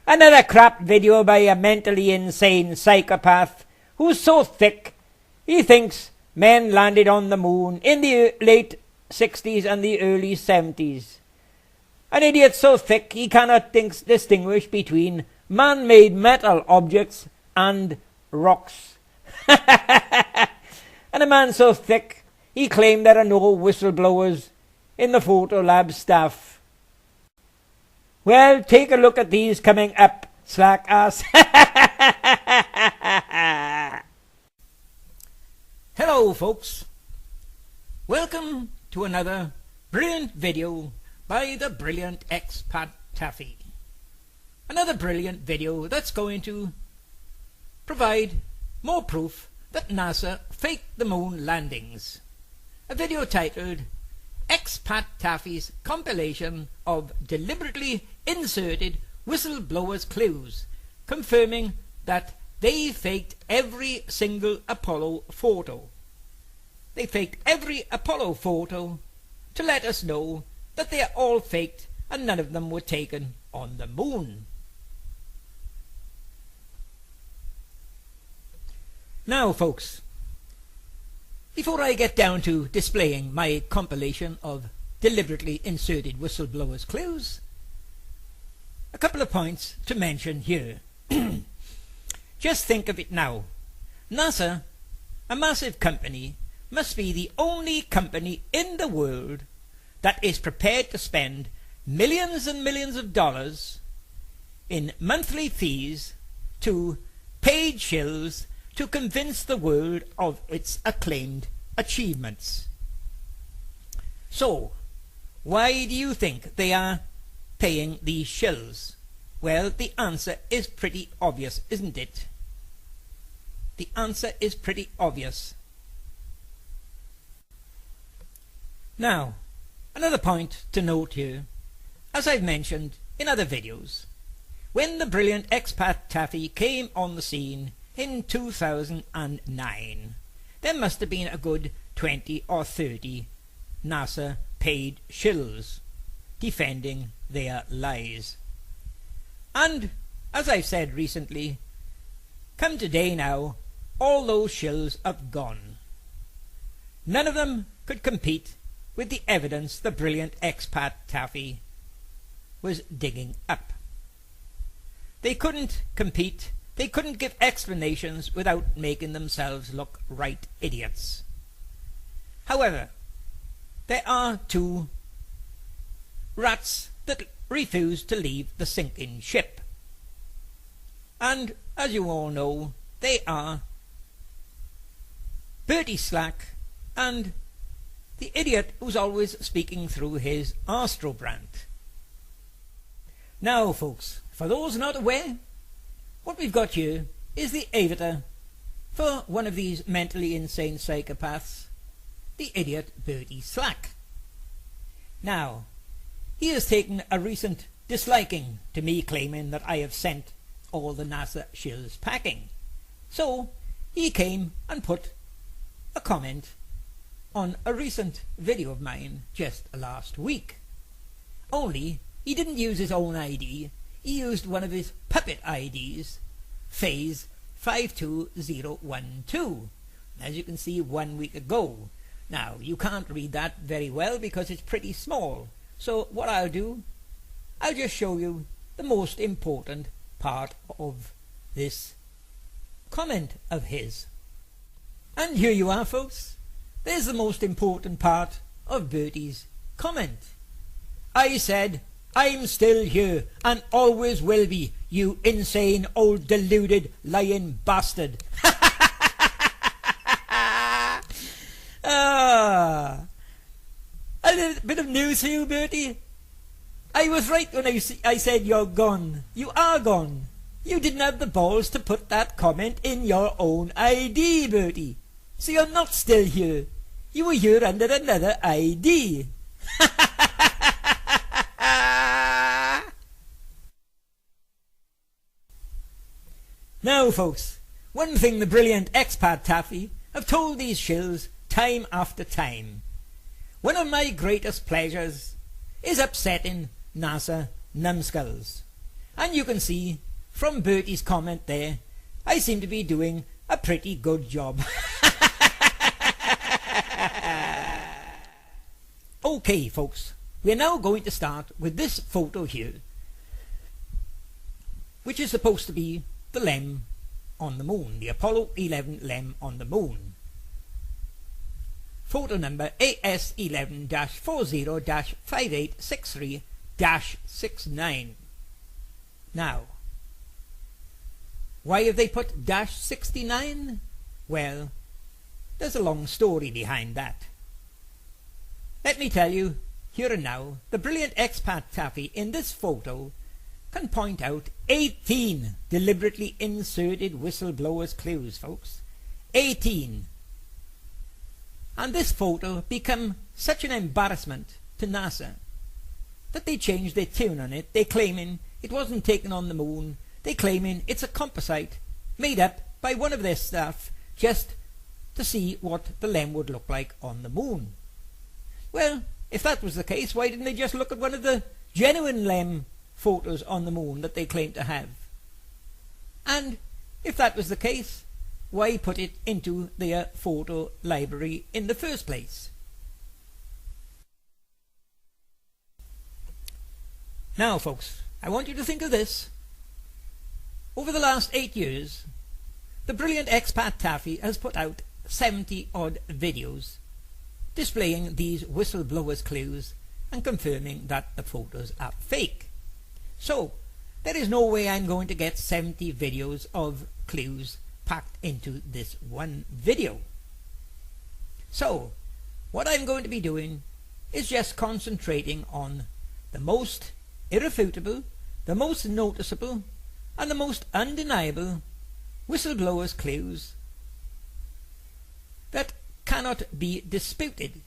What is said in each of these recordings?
Another crap video by a mentally insane psychopath who's so thick he thinks men landed on the moon in the late 60s and the early 70s. An idiot so thick he cannot distinguish between man-made metal objects and rocks. And a man so thick he claimed there are no whistleblowers in the photo lab staff. Well, take a look at these coming up, slackarse. Hello folks, welcome to another brilliant video by the brilliant expat Taffy. Another brilliant video that's going to provide more proof that NASA faked the moon landings. A video titled Expat Taffy's compilation of deliberately inserted whistleblowers' clues, confirming that they faked every single Apollo photo. They faked every Apollo photo to let us know that they are all faked and none of them were taken on the moon. Now folks, before I get down to displaying my compilation of deliberately inserted whistleblowers' clues, a couple of points to mention here. Just think of it now. NASA, a massive company, must be the only company in the world that is prepared to spend millions and millions of dollars in monthly fees to paid shills to convince the world of its acclaimed achievements. So, why do you think they are paying these shills? Well, the answer is pretty obvious, isn't it? The answer is pretty obvious. Now, another point to note here, as I've mentioned in other videos, when the brilliant expat Taffy came on the scene in 2009, there must have been a good 20 or 30 NASA paid shills defending their lies. And as I've said recently, come today now, all those shills have gone. None of them could compete with the evidence the brilliant expat Taffy was digging up. They couldn't compete. They couldn't give explanations without making themselves look right idiots. However, there are two rats that refuse to leave the sinking ship. And as you all know, they are Bertie Slack and the idiot who's always speaking through his astrobrand. Now folks, for those not aware, what we've got here is the avatar for one of these mentally insane psychopaths, the idiot Bertie Slack. Now, he has taken a recent disliking to me claiming that I have sent all the NASA shills packing. So, he came and put a comment on a recent video of mine just last week. Only, he didn't use his own ID. He used one of his puppet IDs, Phase 52012, as you can see 1 week ago. Now, you can't read that very well because it's pretty small. So what I'll do, I'll just show you the most important part of this comment of his. And here you are folks. There's the most important part of Bertie's comment. I said, I'm still here and always will be, you insane old deluded lying bastard. A bit of news for you, Bertie. I was right when I said you're gone. You are gone. You didn't have the balls to put that comment in your own ID, Bertie. So you're not still here. You were here under another ID. Now folks, one thing the brilliant expat Taffy have told these shills time after time. One of my greatest pleasures is upsetting NASA numbskulls. And you can see from Bertie's comment there, I seem to be doing a pretty good job. Okay folks, we're now going to start with this photo here, which is supposed to be the LEM on the moon, the Apollo 11 LEM on the moon. Photo number AS11-40-5863-69. Now, why have they put -69? Well, there's a long story behind that. Let me tell you, here and now, the brilliant expat Taffy in this photo can point out 18 deliberately inserted whistleblowers clues, folks. 18. And this photo become such an embarrassment to NASA that they changed their tune on it. They claiming it wasn't taken on the moon. They claiming it's a composite made up by one of their staff just to see what the LEM would look like on the moon. Well, if that was the case, why didn't they just look at one of the genuine LEM photos on the moon that they claim to have? And if that was the case, why put it into their photo library in the first place? Now folks, I want you to think of this. Over the last 8 years, the brilliant expat Taffy has put out 70 odd videos displaying these whistleblowers clues and confirming that the photos are fake. So there is no way I'm going to get 70 videos of clues packed into this one video. So what I'm going to be doing is just concentrating on the most irrefutable, the most noticeable and the most undeniable whistleblowers clues that cannot be disputed.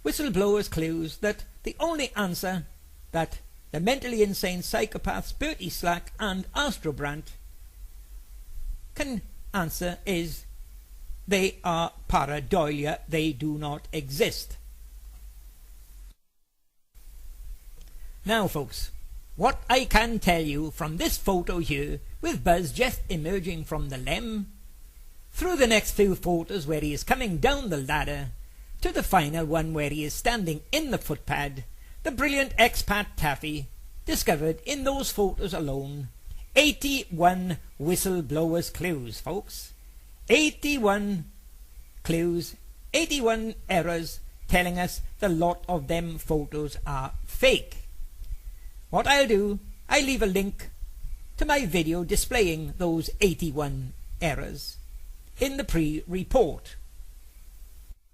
Whistleblowers clues that the only answer that the mentally insane psychopaths Bertie Slack and Astrobrant can answer is they are pareidolia, they do not exist. Now folks, what I can tell you from this photo here with Buzz just emerging from the LEM through the next few photos where he is coming down the ladder to the final one where he is standing in the footpad, the brilliant expat Taffy discovered in those photos alone 81 whistleblowers clues, folks. 81 clues, 81 errors telling us the lot of them photos are fake. What I'll do, I'll leave a link to my video displaying those 81 errors in the pre-report.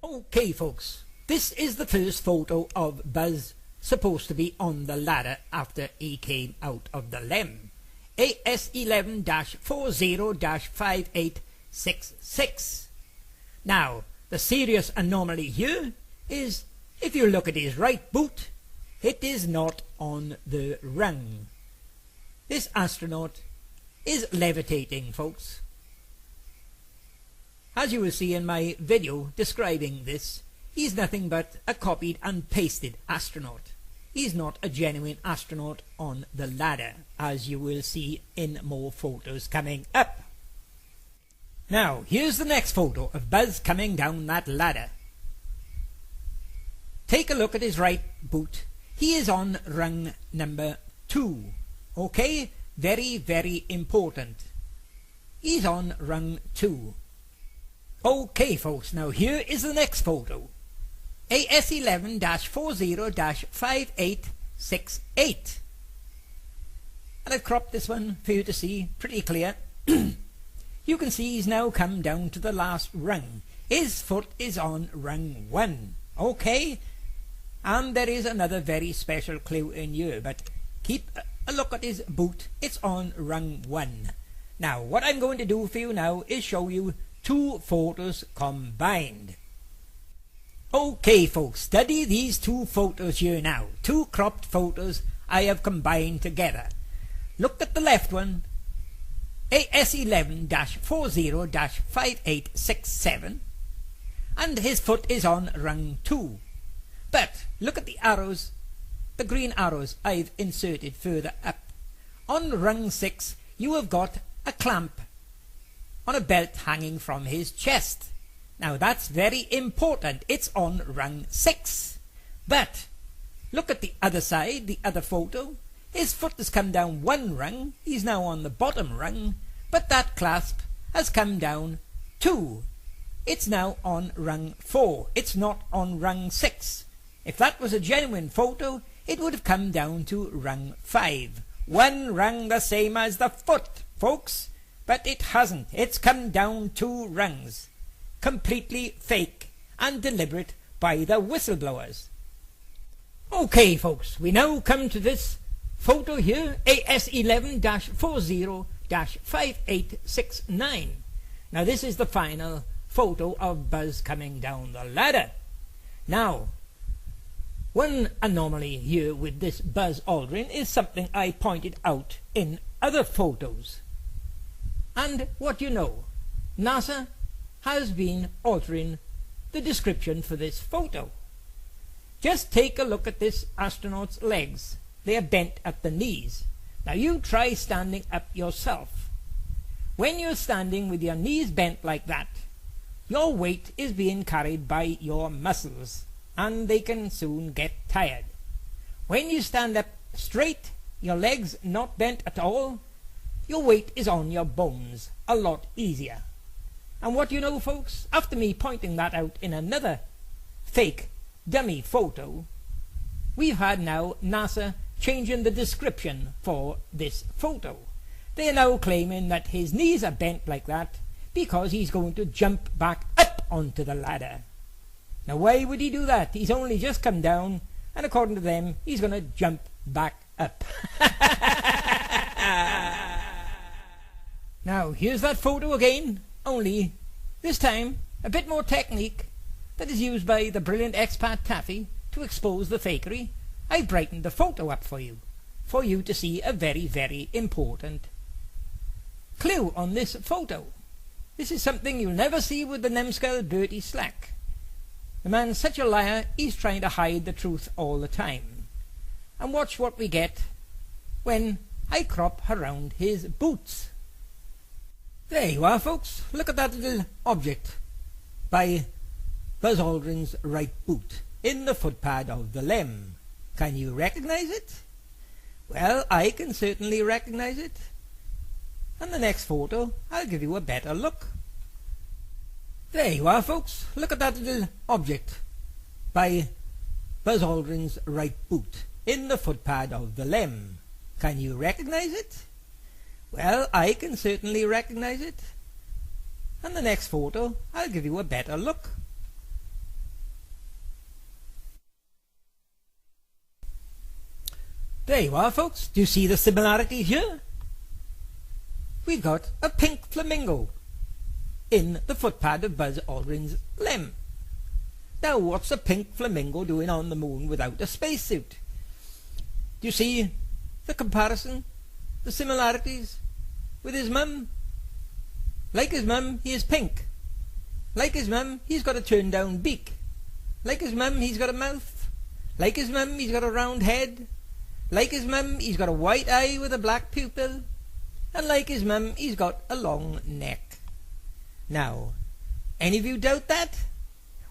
Okay folks, this is the first photo of Buzz supposed to be on the ladder after he came out of the LEM. AS11-40-5866. Now, the serious anomaly here is if you look at his right boot, it is not on the rung. This astronaut is levitating, folks. As you will see in my video describing this, he's nothing but a copied and pasted astronaut. He's not a genuine astronaut on the ladder, as you will see in more photos coming up. Now, here's the next photo of Buzz coming down that ladder. Take a look at his right boot. He is on rung number 2. Okay? Very, very important. He's on rung 2. Okay folks, now here is the next photo. AS11-40-5868. And I've cropped this one for you to see pretty clear. You can see he's now come down to the last rung. His foot is on rung 1. Okay? And there is another very special clue in here, but keep a look at his boot. It's on rung 1. Now, what I'm going to do for you now is show you 2 photos combined. Okay folks, study these 2 photos here now. 2 cropped photos I have combined together. Look at the left one, AS11-40-5867, and his foot is on rung 2. But look at the arrows the green arrows I've inserted further up. On rung 6 you have got a clamp on a belt hanging from his chest. Now that's very important. It's on rung 6. But look at the other side, the other photo. His foot has come down one rung. He's now on the bottom rung. But that clasp has come down 2. It's now on rung 4. It's not on rung 6. If that was a genuine photo, it would have come down to rung 5. One rung the same as the foot, folks. But it hasn't. It's come down 2 rungs. Completely fake and deliberate by the whistleblowers. Okay, folks, we now come to this photo here, AS11-40-5869. Now this is the final photo of Buzz coming down the ladder. Now, one anomaly here with this Buzz Aldrin is something I pointed out in other photos. And what you know, NASA has been altering the description for this photo. Just take a look at this astronaut's legs. They are bent at the knees. Now you try standing up yourself. When you're standing with your knees bent like that, your weight is being carried by your muscles, and they can soon get tired. When you stand up straight, your legs not bent at all, your weight is on your bones, a lot easier. And what you know, folks, after me pointing that out in another fake dummy photo, we've had now NASA changing the description for this photo. They are now claiming that his knees are bent like that because he's going to jump back up onto the ladder. Now why would he do that? He's only just come down, and according to them, he's going to jump back up. Now here's that photo again, only this time a bit more technique that is used by the brilliant expat Taffy to expose the fakery. I brightened the photo up for you to see a very, very important clue on this photo. This is something you'll never see with the numbskull Bertie Slack. The man's such a liar, he's trying to hide the truth all the time. And watch what we get when I crop around his boots. There you are, folks. Look at that little object by Buzz Aldrin's right boot in the footpad of the limb. Can you recognize it? Well, I can certainly recognize it. And the next photo, I'll give you a better look. There you are, folks. Look at that little object by Buzz Aldrin's right boot in the footpad of the limb. Can you recognize it? Well, I can certainly recognize it. And the next photo, I'll give you a better look. There you are, folks. Do you see the similarity here? We've got a pink flamingo in the footpad of Buzz Aldrin's limb. Now, what's a pink flamingo doing on the moon without a spacesuit? Do you see the comparison, the similarities with his mum? Like his mum, he is pink. Like his mum, he's got a turned down beak. Like his mum, he's got a mouth. Like his mum, he's got a round head. Like his mum, he's got a white eye with a black pupil. And like his mum, he's got a long neck. Now, any of you doubt that?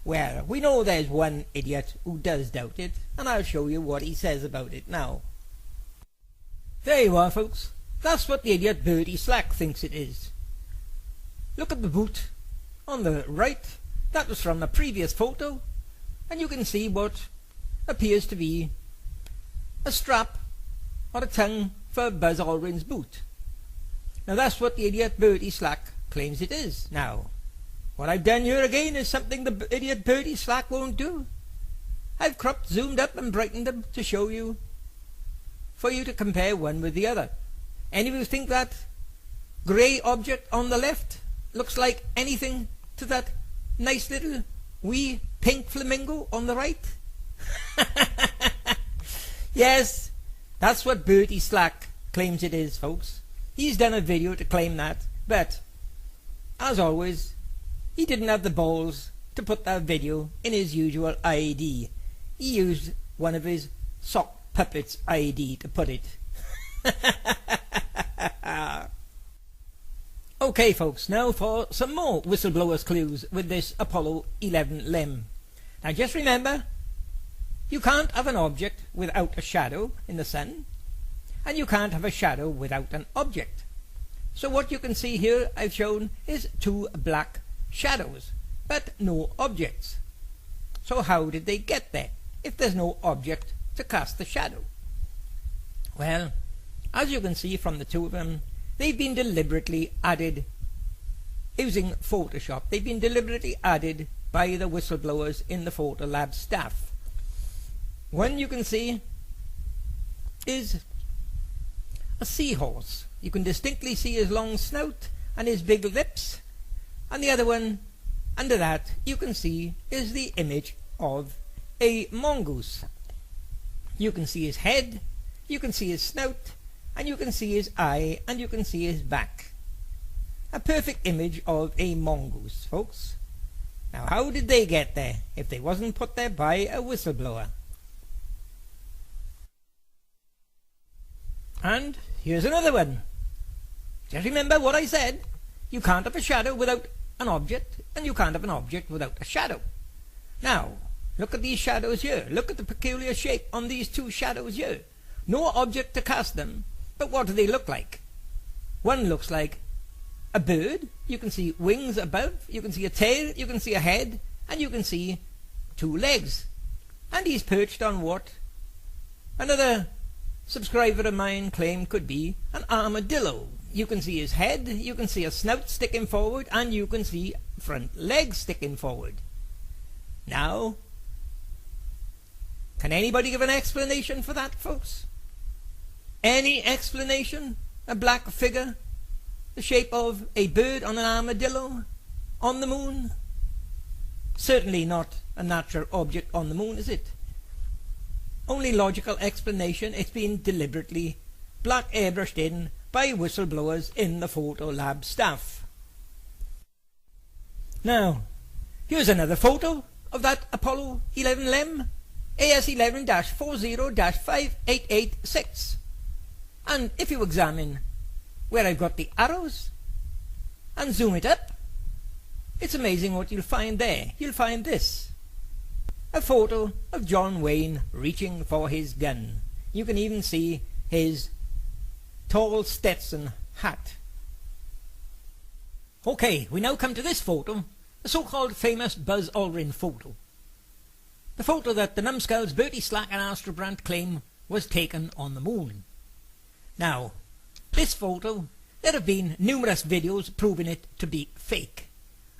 Well, we know there's one idiot who does doubt it, and I'll show you what he says about it now. There you are, folks. That's what the idiot Bertie Slack thinks it is. Look at the boot on the right. That was from a previous photo, and you can see what appears to be a strap or a tongue for Buzz Aldrin's boot. Now that's what the idiot Bertie Slack claims it is. Now, what I've done here again is something the idiot Bertie Slack won't do. I've cropped, zoomed up and brightened them to show you, for you to compare one with the other. Any of you think that grey object on the left looks like anything to that nice little wee pink flamingo on the right? Yes, that's what Bertie Slack claims it is, folks. He's done a video to claim that, but as always, he didn't have the balls to put that video in his usual ID. He used one of his sock puppet's ID to put it. Okay folks, now for some more whistleblowers clues with this Apollo 11 LEM. Now just remember, you can't have an object without a shadow in the sun, and you can't have a shadow without an object. So what you can see here I've shown is two black shadows, but no objects. So how did they get there if there's no object to cast the shadow? Well, as you can see from the two of them, they've been deliberately added using Photoshop. They've been deliberately added by the whistleblowers in the photo lab staff. One you can see is a seahorse. You can distinctly see his long snout and his big lips, and the other one under that you can see is the image of a mongoose. You can see his head, you can see his snout, and you can see his eye, and you can see his back. A perfect image of a mongoose, folks. Now how did they get there if they wasn't put there by a whistleblower? And here's another one. Just remember what I said. You can't have a shadow without an object, and you can't have an object without a shadow. Now, look at these shadows here. Look at the peculiar shape on these two shadows here. No object to cast them, but what do they look like? One looks like a bird. You can see wings above, you can see a tail, you can see a head, and you can see two legs. And he's perched on what another subscriber of mine claimed could be an armadillo. You can see his head, you can see a snout sticking forward, and you can see front legs sticking forward. Now, can anybody give an explanation for that, folks? Any explanation? A black figure, the shape of a bird on an armadillo on the moon? Certainly not a natural object on the moon, is it? Only logical explanation, it's been deliberately black airbrushed in by whistleblowers in the photo lab staff. Now, here's another photo of that Apollo 11 LEM, AS11-40-5886. And if you examine where I've got the arrows and zoom it up, it's amazing what you'll find there. You'll find this. A photo of John Wayne reaching for his gun. You can even see his tall Stetson hat. Okay, we now come to this photo, the so-called famous Buzz Aldrin photo. The photo that the numbskulls Bertie, Slack and Astrobrand claim was taken on the moon. Now, this photo, there have been numerous videos proving it to be fake.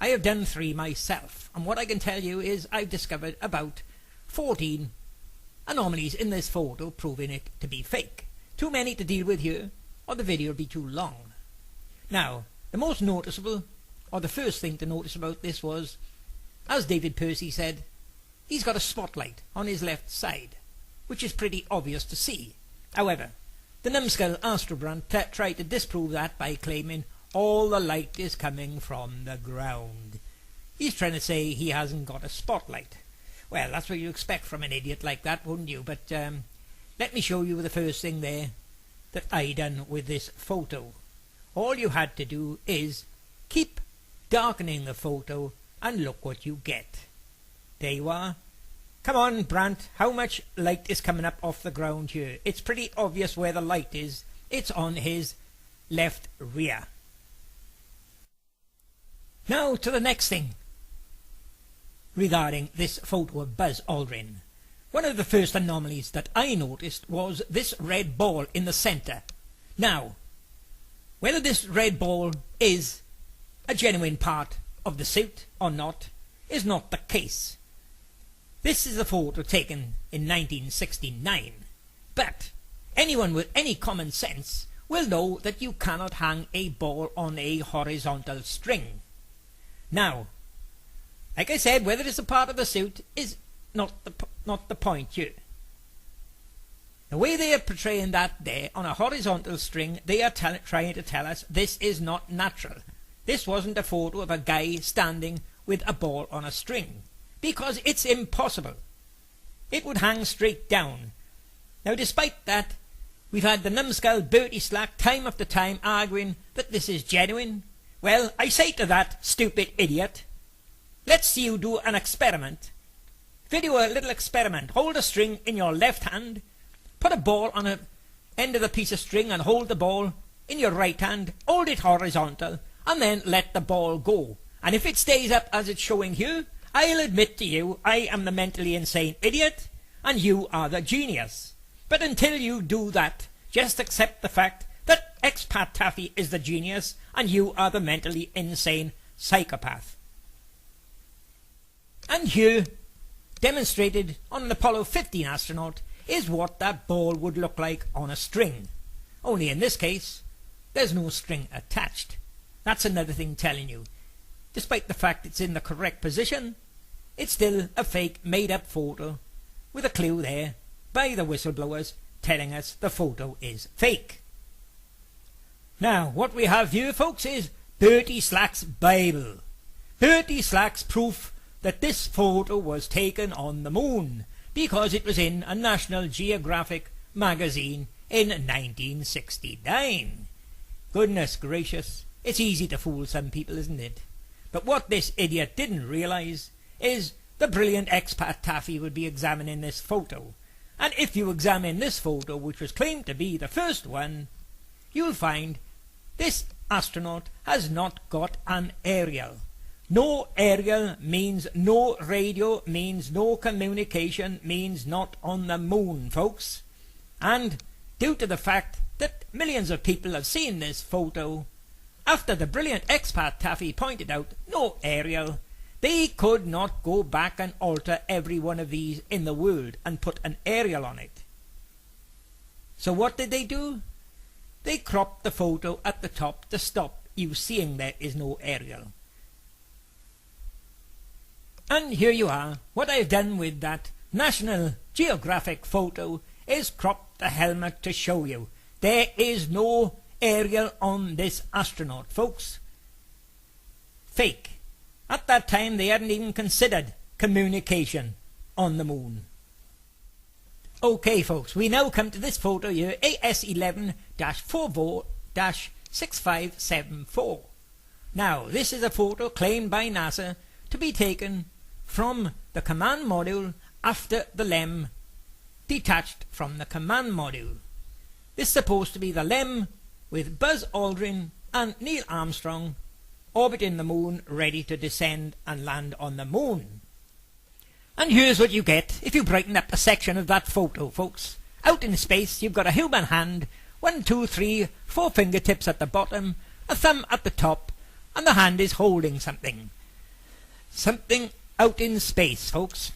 I have done 3 myself, and what I can tell you is I've discovered about 14 anomalies in this photo proving it to be fake. Too many to deal with here, or the video will be too long. Now, the most noticeable, or the first thing to notice about this was, as David Percy said, he's got a spotlight on his left side, which is pretty obvious to see. However, the numbskull Astrobrand tried to disprove that by claiming all the light is coming from the ground. He's trying to say he hasn't got a spotlight. Well, that's what you expect from an idiot like that, wouldn't you? But let me show you the first thing there that I done with this photo. All you had to do is keep darkening the photo and look what you get. There you are. Come on, Brandt, how much light is coming up off the ground here? It's pretty obvious where the light is. It's on his left rear. Now to the next thing regarding this photo of Buzz Aldrin. One of the first anomalies that I noticed was this red ball in the center. Now, whether this red ball is a genuine part of the suit or not is not the case. This is a photo taken in 1969, but anyone with any common sense will know that you cannot hang a ball on a horizontal string. Now, like I said, whether it's a part of the suit is not the point here. The way they are portraying that there on a horizontal string, they are trying to tell us this is not natural. This wasn't a photo of a guy standing with a ball on a string, because it's impossible. It would hang straight down. Now despite that, we've had the numbskull Bertie Slack time after time arguing that this is genuine. Well, I say to that stupid idiot, let's see you do an experiment. Video a little experiment. Hold a string in your left hand, put a ball on the end of the piece of string and hold the ball in your right hand, hold it horizontal, and then let the ball go. And if it stays up as it's showing here, I'll admit to you I am the mentally insane idiot and you are the genius. But until you do that, just accept the fact that Expat Taffy is the genius and you are the mentally insane psychopath. And here, demonstrated on an Apollo 15 astronaut, is what that ball would look like on a string. Only in this case, there's no string attached. That's another thing telling you. Despite the fact it's in the correct position, it's still a fake made-up photo with a clue there by the whistleblowers telling us the photo is fake. Now, what we have here, folks, is Bertie Slack's Bible. Bertie Slack's proof that this photo was taken on the moon because it was in a National Geographic magazine in 1969. Goodness gracious, it's easy to fool some people, isn't it? But what this idiot didn't realise is the brilliant Expat Taffy would be examining this photo. And if you examine this photo, which was claimed to be the first one, you'll find this astronaut has not got an aerial. No aerial means no radio, means no communication, means not on the moon, folks. And due to the fact that millions of people have seen this photo, after the brilliant Expat Taffy pointed out no aerial, they could not go back and alter every one of these in the world and put an aerial on it. So what did they do? They cropped the photo at the top to stop you seeing there is no aerial. And here you are. What I've done with that National Geographic photo is cropped the helmet to show you there is no aerial on this astronaut, folks. Fake. At that time they hadn't even considered communication on the moon. Okay, folks, we now come to this photo here, AS11-44-6574. Now, this is a photo claimed by NASA to be taken from the command module after the LEM detached from the command module. This is supposed to be the LEM with Buzz Aldrin and Neil Armstrong orbiting the moon, ready to descend and land on the moon. And here's what you get if you brighten up a section of that photo, folks. Out in space you've got a human hand, 1, 2, 3, 4 fingertips at the bottom, a thumb at the top, and the hand is holding something. Something out in space, folks.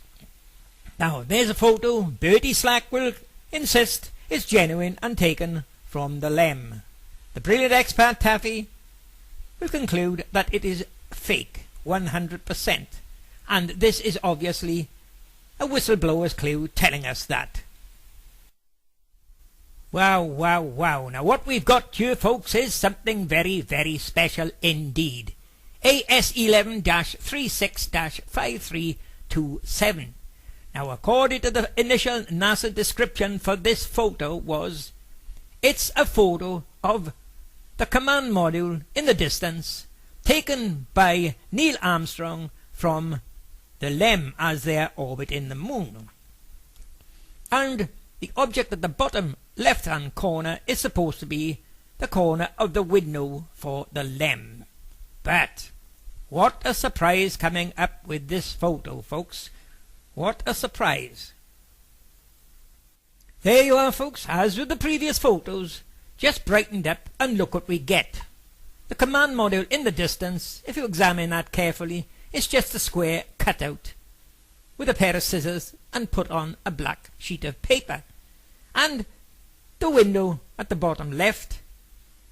Now there's a photo Bertie Slack will insist is genuine and taken from the LEM. The brilliant Expat Taffy will conclude that it is fake 100%, and this is obviously a whistleblower's clue telling us that. Wow, wow, wow. Now what we've got here, folks, is something very, very special indeed. AS11-36-5327. Now according to the initial NASA description for this photo was, it's a photo of the command module in the distance taken by Neil Armstrong from the LEM as they orbit in the moon. And the object at the bottom left hand corner is supposed to be the corner of the window for the LEM. But what a surprise coming up with this photo, folks. What a surprise. There you are, folks, as with the previous photos, just brightened up, and look what we get. The command module in the distance, if you examine that carefully, is just a square cut out with a pair of scissors and put on a black sheet of paper. And the window at the bottom left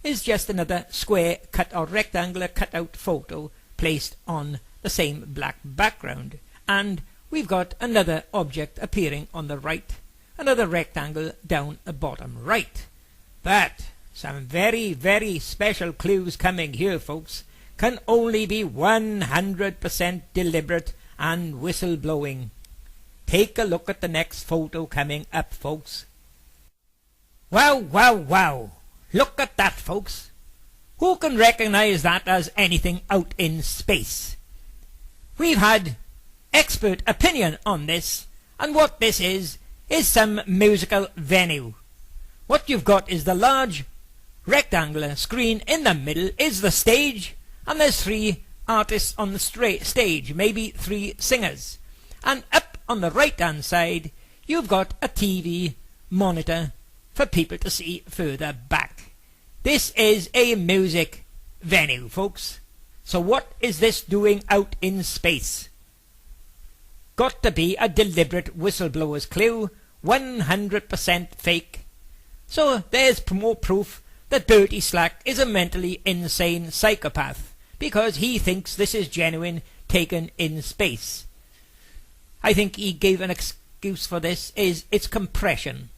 is just another square cut or rectangular cut out photo placed on the same black background. And we've got another object appearing on the right, another rectangle down the bottom right. But some very, very special clues coming here, folks. Can only be 100% deliberate and whistleblowing. Take a look at the next photo coming up, folks. Wow, wow, wow. Look at that, folks. Who can recognize that as anything out in space? We've had expert opinion on this, and what this is some musical venue. What you've got is the large rectangular screen. In the middle is the stage, and there's 3 artists on the stage, maybe 3 singers. And up on the right hand side you've got a TV monitor for people to see further back. This is a music venue, folks. So what is this doing out in space? Got to be a deliberate whistleblower's clue, 100% fake. So there's more proof that Bertie Slack is a mentally insane psychopath, because he thinks this is genuine, taken in space. I think he gave an excuse for this, is its compression.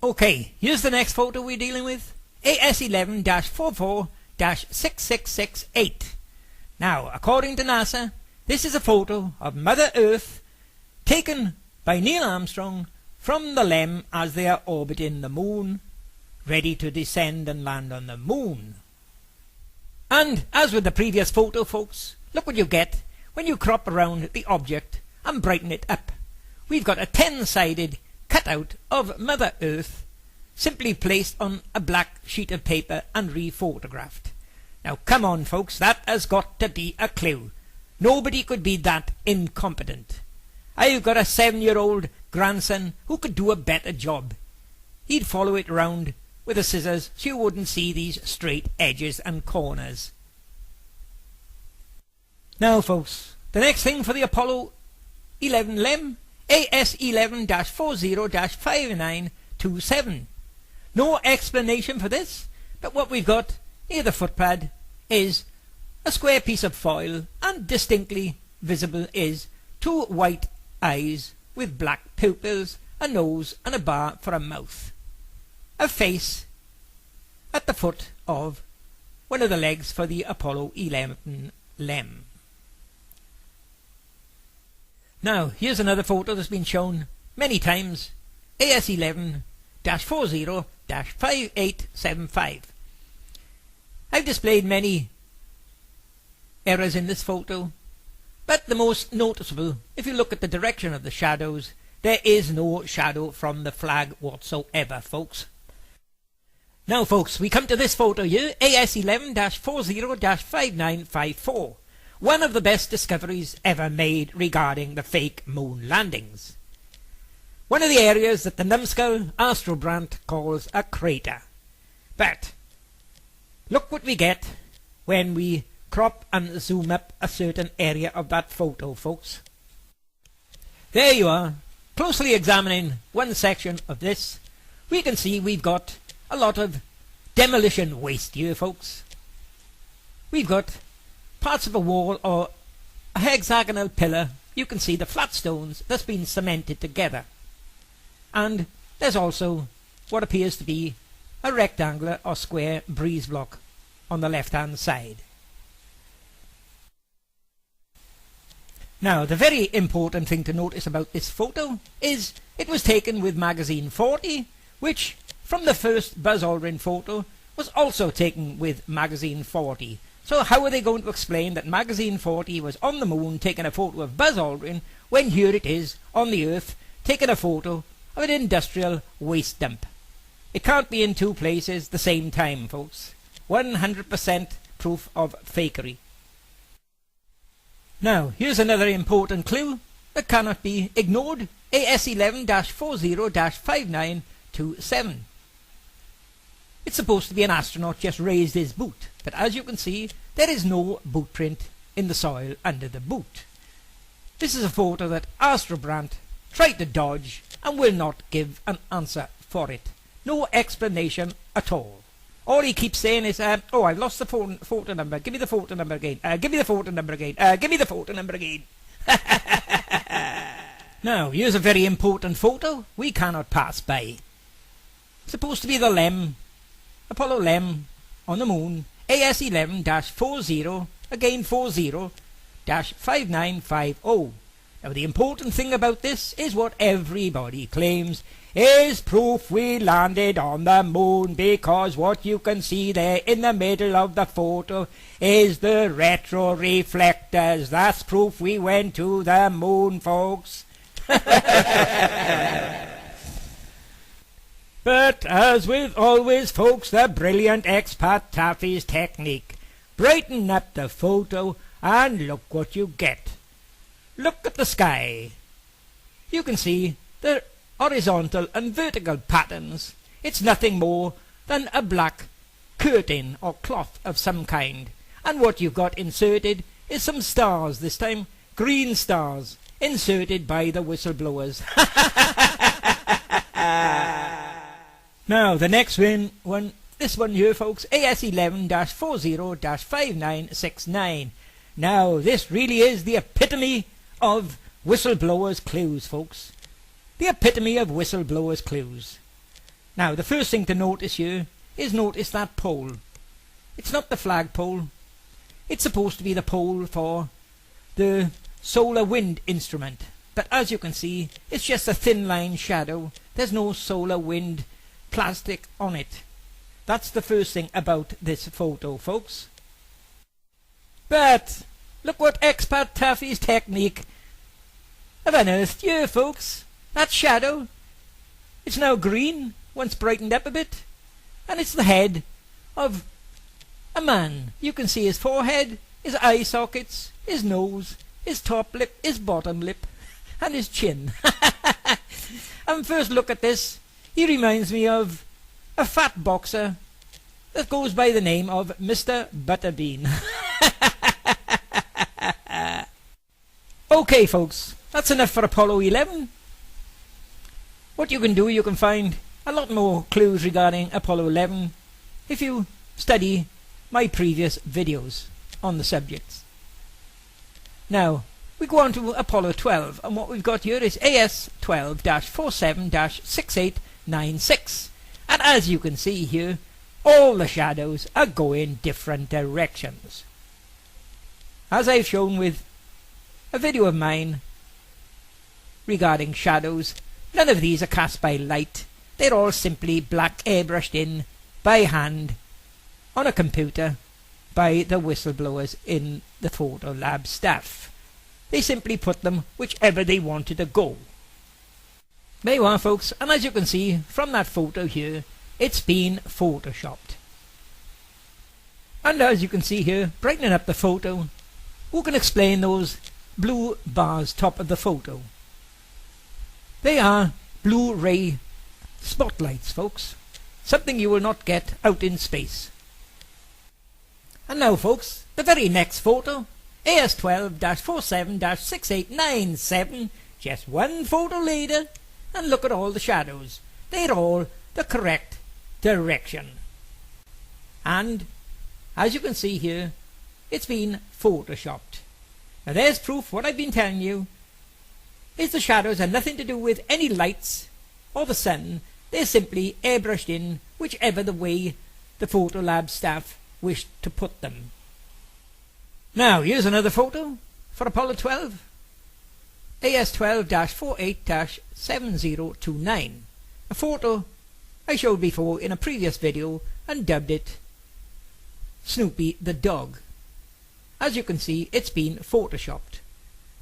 Okay, here's the next photo we're dealing with. AS11-44-6668. Now, according to NASA, this is a photo of Mother Earth taken by Neil Armstrong from the LEM as they are orbiting the moon, ready to descend and land on the moon. And as with the previous photo, folks, look what you get when you crop around the object and brighten it up. We've got a 10-sided cutout of Mother Earth simply placed on a black sheet of paper and rephotographed. Now come on, folks, that has got to be a clue. Nobody could be that incompetent. I've got a 7-year-old grandson who could do a better job. He'd follow it round with the scissors so you wouldn't see these straight edges and corners. Now, folks, the next thing for the Apollo 11 LEM, AS11-40-5927. No explanation for this, but what we've got near the footpad is a square piece of foil, and distinctly visible is 2 white eyes with black pupils, a nose and a bar for a mouth. A face at the foot of one of the legs for the Apollo 11 LEM. Now, here's another photo that's been shown many times. AS11-40-5875. I've displayed many errors in this photo, but the most noticeable, if you look at the direction of the shadows, there is no shadow from the flag whatsoever, folks. Now, folks, we come to this photo here, AS11-40-5954. One of the best discoveries ever made regarding the fake moon landings. One of the areas that the numbskull Astrobrandt calls a crater. But look what we get when we crop and zoom up a certain area of that photo, folks. There you are, closely examining one section of this. We can see we've got a lot of demolition waste here, folks. We've got parts of a wall or a hexagonal pillar. You can see the flat stones that's been cemented together. And there's also what appears to be a rectangular or square breeze block on the left hand side. Now, the very important thing to notice about this photo is it was taken with magazine 40, which from the first Buzz Aldrin photo was also taken with magazine 40. So how are they going to explain that magazine 40 was on the moon taking a photo of Buzz Aldrin when here it is on the Earth taking a photo of an industrial waste dump? It can't be in 2 places the same time, folks. 100% proof of fakery. Now, here's another important clue that cannot be ignored. AS11-40-5927. It's supposed to be an astronaut just raised his boot, but as you can see, there is no boot print in the soil under the boot. This is a photo that Astrobrandt tried to dodge and will not give an answer for it. No explanation at all. All he keeps saying is, oh, I've lost the photo number. Give me the photo number again. Give me the photo number again. Give me the photo number again. Now, here's a very important photo we cannot pass by. It's supposed to be the LEM, Apollo LEM on the moon, AS11-40, again 40-5950. Now, the important thing about this is what everybody claims. is proof we landed on the moon, because what you can see there in the middle of the photo is the retro reflectors. That's proof we went to the moon, folks. But as with always, folks, the brilliant expat Taffy's technique. Brighten up the photo and look what you get. Look at the sky. You can see the horizontal and vertical patterns. It's nothing more than a black curtain or cloth of some kind. And what you've got inserted is some stars, this time green stars, inserted by the whistleblowers. Now, the next one, this one here, folks, AS11-40-5969. Now, this really is the epitome of whistleblowers' clues, folks. The epitome of whistleblowers' clues. Now, the first thing to notice here is notice that pole. It's not the flagpole. It's supposed to be the pole for the solar wind instrument. But as you can see, it's just a thin line shadow. There's no solar wind plastic on it. That's the first thing about this photo, folks. But look what expat Taffy's technique have unearthed here, folks. That shadow, it's now green once brightened up a bit, and it's the head of a man. You can see his forehead, his eye sockets, his nose, his top lip, his bottom lip, and his chin. And first look at this, he reminds me of a fat boxer that goes by the name of Mr. Butterbean. Okay, folks, that's enough for Apollo 11. What you can do, you can find a lot more clues regarding Apollo 11 if you study my previous videos on the subjects. Now, we go on to Apollo 12, and what we've got here is AS12-47-6896. And as you can see here, all the shadows are going different directions. As I've shown with a video of mine regarding shadows, none of these are cast by light. They're all simply black airbrushed in by hand on a computer by the whistleblowers in the photo lab staff. They simply put them whichever they wanted to go. There you are, folks, and as you can see from that photo here, it's been photoshopped. And as you can see here, brightening up the photo, who can explain those blue bars top of the photo? They are blue-ray spotlights, folks. Something you will not get out in space. And now, folks, the very next photo, AS12-47-6897, just one photo later, and look at all the shadows. They're all the correct direction. And, as you can see here, it's been photoshopped. Now there's proof what I've been telling you is the shadows have nothing to do with any lights or the sun. They're simply airbrushed in whichever the way the photo lab staff wished to put them. Now here's another photo for Apollo 12, AS12-48-7029, a photo I showed before in a previous video and dubbed it Snoopy the dog. As you can see, it's been photoshopped,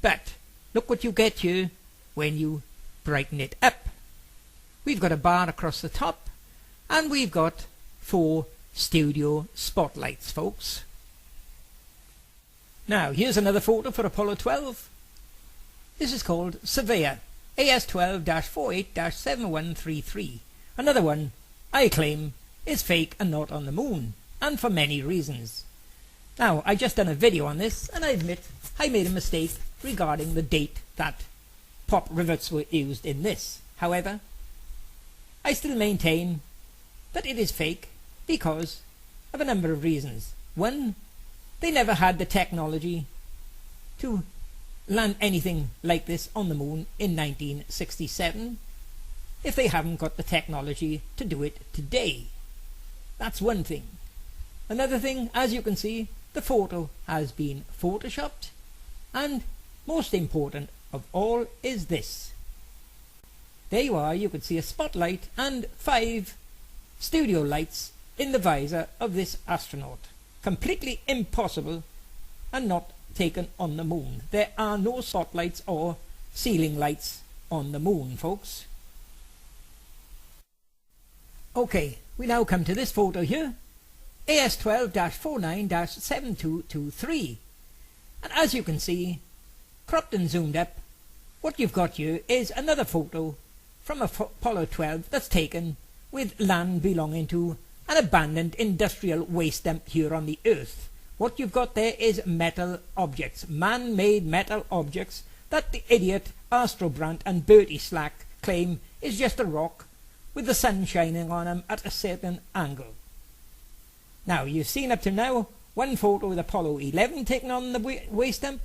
but look what you get here when you brighten it up. We've got a bar across the top, and we've got 4 studio spotlights, folks. Now here's another photo for Apollo 12. This is called Surveyor, AS12-48-7133. Another one I claim is fake and not on the moon, and for many reasons. Now, I just done a video on this, and I admit I made a mistake regarding the date that pop rivets were used in this. However, I still maintain that it is fake because of a number of reasons. One, they never had the technology to land anything like this on the moon in 1967 if they haven't got the technology to do it today. That's one thing. Another thing, as you can see, the photo has been photoshopped, and most important of all is this. there you are, you can see a spotlight and 5 studio lights in the visor of this astronaut. Completely impossible and not taken on the moon. There are no spotlights or ceiling lights on the moon, folks. Okay, we now come to this photo here, AS12-49-7223. And as you can see, cropped and zoomed up, what you've got here is another photo from Apollo 12 that's taken with land belonging to an abandoned industrial waste dump here on the Earth. What you've got there is metal objects, man-made metal objects that the idiot Astrobrandt and Bertie Slack claim is just a rock with the sun shining on them at a certain angle. Now, you've seen up to now one photo with Apollo 11 taken on the waste dump,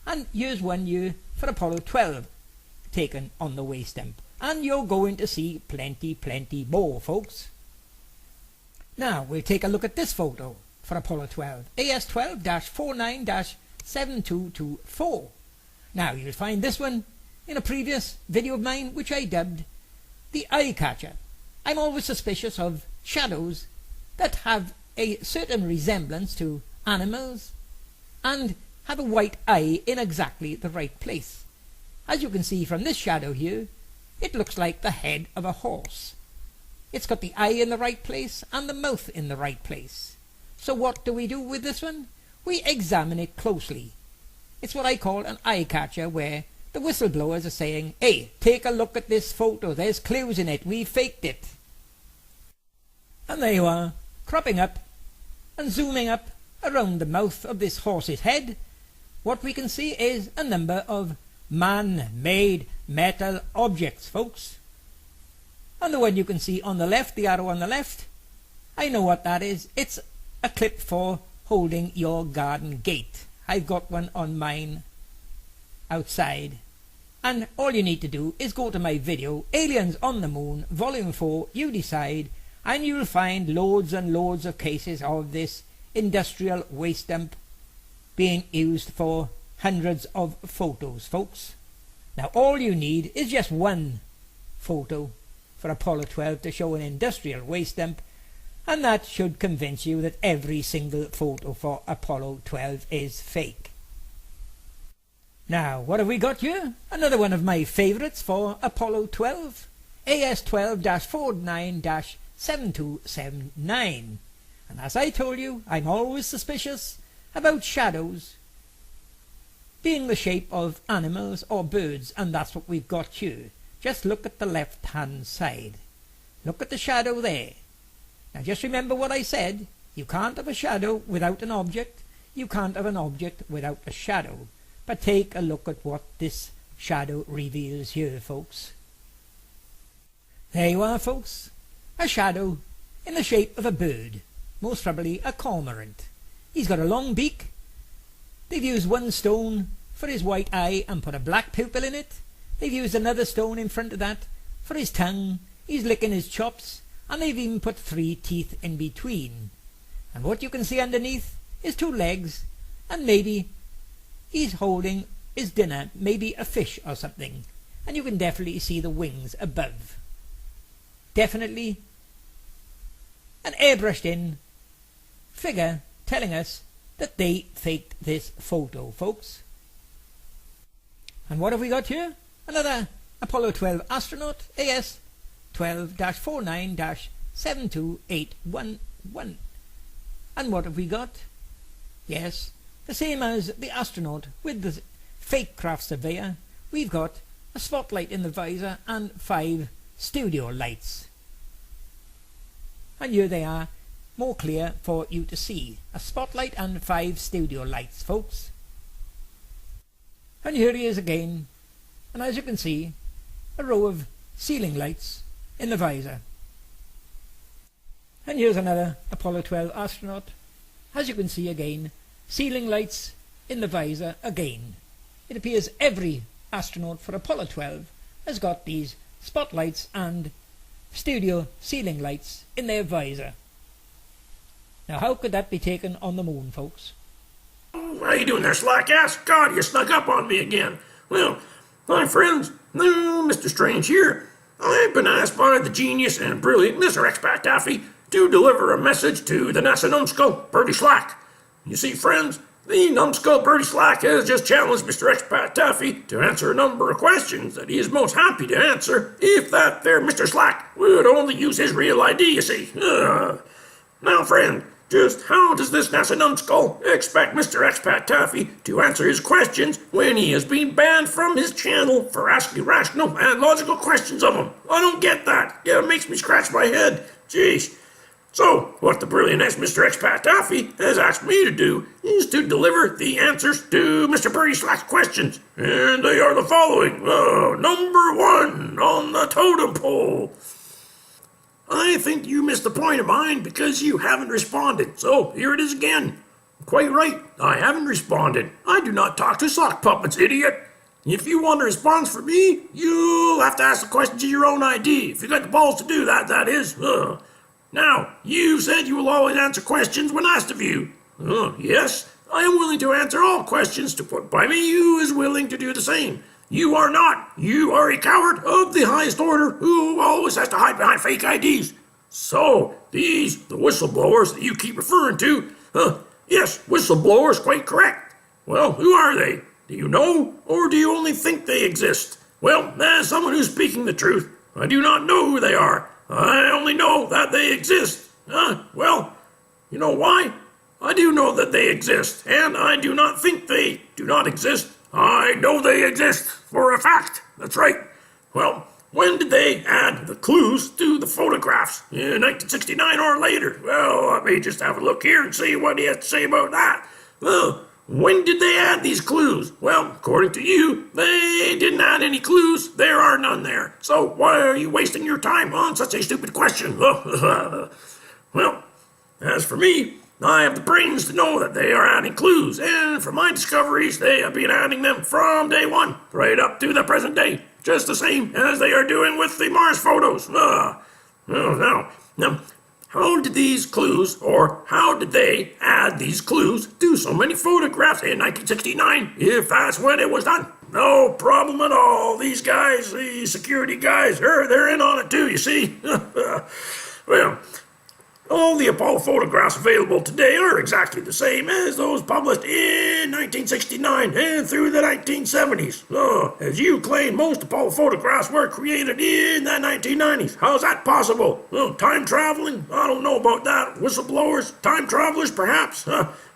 and here's one here for Apollo 12 taken on the waste dump. And you're going to see plenty more, folks. Now, we'll take a look at this photo for Apollo 12, AS12-49-7224. Now, you'll find this one in a previous video of mine, which I dubbed the eye catcher. I'm always suspicious of shadows that have a certain resemblance to animals and have a white eye in exactly the right place. As you can see from this shadow here, it looks like the head of a horse. It's got the eye in the right place and the mouth in the right place. So what do we do with this one? We examine it closely. It's what I call an eye catcher, where the whistleblowers are saying, hey, take a look at this photo, there's clues in it, we faked it. And there you are, cropping up and zooming up around the mouth of this horse's head. What we can see is a number of man-made metal objects, folks. And the one you can see on the left, the arrow on the left, I know what that is. It's a clip for holding your garden gate. I've got one on mine outside. And all you need to do is go to my video, Aliens on the Moon, Volume 4, You Decide, and you'll find loads and loads of cases of this industrial waste dump being used for hundreds of photos, folks. Now, all you need is just one photo for Apollo 12 to show an industrial waste dump, and that should convince you that every single photo for Apollo 12 is fake. Now, what have we got here? Another one of my favourites for Apollo 12, AS12-49-7279. And as I told you, I'm always suspicious about shadows being the shape of animals or birds, and that's what we've got here. Just look at the left-hand side. Look at the shadow there. Now just remember what I said. You can't have a shadow without an object. You can't have an object without a shadow. But take a look at what this shadow reveals here, folks. There you are, folks. A shadow in the shape of a bird. Most probably a cormorant. He's got a long beak. They've used one stone for his white eye and put a black pupil in it. They've used another stone in front of that for his tongue. He's licking his chops. And they've even put 3 teeth in between. And what you can see underneath is 2 legs, and maybe he's holding his dinner, maybe a fish or something. And you can definitely see the wings above. Definitely an airbrushed in figure telling us that they faked this photo, folks. And what have we got here? Another Apollo 12 astronaut, AS12-49-72811. And what have we got? Yes, the same as the astronaut with the fake craft surveyor. We've got a spotlight in the visor and 5 studio lights. And here they are, more clear for you to see. A spotlight and 5 studio lights, folks. And here he is again, and as you can see, a row of ceiling lights in the visor. And here's another Apollo 12 astronaut. As you can see again, ceiling lights in the visor again. It appears every astronaut for Apollo 12 has got these spotlights and studio ceiling lights in their visor. Now, how could that be taken on the moon, folks? How you doing there, slackarse? God, you snuck up on me again. Well, my friends, no, Mr. Strange here. I've been asked by the genius and brilliant Mr. Expat Taffy to deliver a message to the NASA numbskull, Bertie Slack. You see, friends, the numbskull Bertie Slack has just challenged Mr. Expat Taffy to answer a number of questions that he is most happy to answer if that there Mr. Slack would only use his real ID, you see. Now, friend, just how does this NASA numbskull expect Mr. Expat Taffy to answer his questions when he has been banned from his channel for asking rational and logical questions of him? I don't get that. Yeah, it makes me scratch my head. Jeez. So, what the brilliant Mr. Expat Taffy has asked me to do is to deliver the answers to Mr. Bertie Slack's questions. And they are the following. Number 1 on the totem pole. I think you missed the point of mine because you haven't responded. So, here it is again. Quite right, I haven't responded. I do not talk to sock puppets, idiot. If you want a response from me, you'll have to ask the question to your own ID. If you got the balls to do that, that is. Now, you said you will always answer questions when asked of you. Yes, I am willing to answer all questions to put by me who is willing to do the same. You are not. You are a coward of the highest order who always has to hide behind fake IDs. So, the whistleblowers that you keep referring to, yes, whistleblowers, quite correct. Well, who are they? Do you know, or do you only think they exist? Well, as someone who's speaking the truth, I do not know who they are. I only know that they exist. Well, you know why? I do know that they exist, and I do not think they do not exist. I know they exist for a fact. That's right. Well, when did they add the clues to the photographs? In 1969 or later? Well, let me just have a look here and see what he has to say about that. When did they add these clues? Well, according to you, they didn't add any clues. There are none there. So why are you wasting your time on such a stupid question? Well, as for me, I have the brains to know that they are adding clues, and from my discoveries, they have been adding them from day one, right up to the present day, just the same as they are doing with the Mars photos. Now, how did these clues, or how did they add these clues to so many photographs in 1969, if that's when it was done? No problem at all. These guys, the security guys, they're in on it too, you see. Well, all the Apollo photographs available today are exactly the same as those published in 1969 and through the 1970s. As you claim, most Apollo photographs were created in the 1990s. How's that possible? Time traveling? I don't know about that. Whistleblowers? Time travelers, perhaps?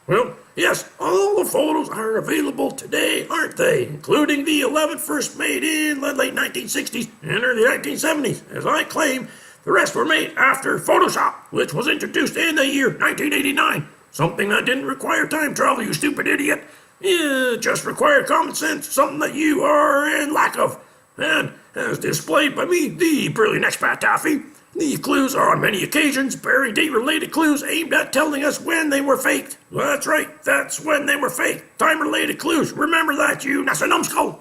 Well, yes, all the photos are available today, aren't they? Including the 11 first made in the late 1960s and early 1970s. As I claim, the rest were made after Photoshop, which was introduced in the year 1989. Something that didn't require time travel, you stupid idiot. It just required common sense, something that you are in lack of. And as displayed by me, the brilliant expat Taffy, the clues are on many occasions bearing date-related clues aimed at telling us when they were faked. That's right, that's when they were faked. Time-related clues. Remember that, you NASA numbskull.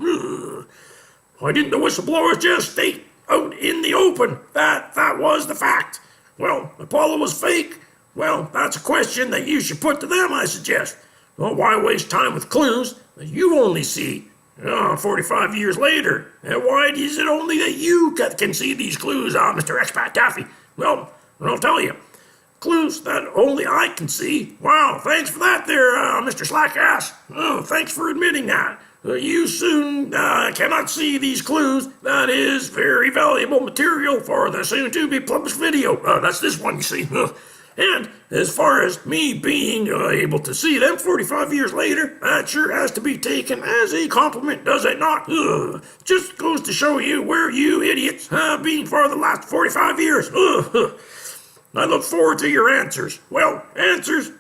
Why didn't the whistleblowers just state out in the open that was the fact? Well, Apollo was fake. Well, that's a question that you should put to them, I suggest. Well, why waste time with clues that you only see 45 years later? And why is it only that you can see these clues, Mr. Expat Taffy? Well, I'll tell you. Clues that only I can see. Wow, thanks for that there, Mr. Slackarse. Thanks for admitting that. You soon cannot see these clues. That is very valuable material for the soon-to-be published video. That's this one, you see. And as far as me being able to see them 45 years later, that sure has to be taken as a compliment, does it not? Just goes to show you where you idiots have been for the last 45 years. I look forward to your answers. Well, answers?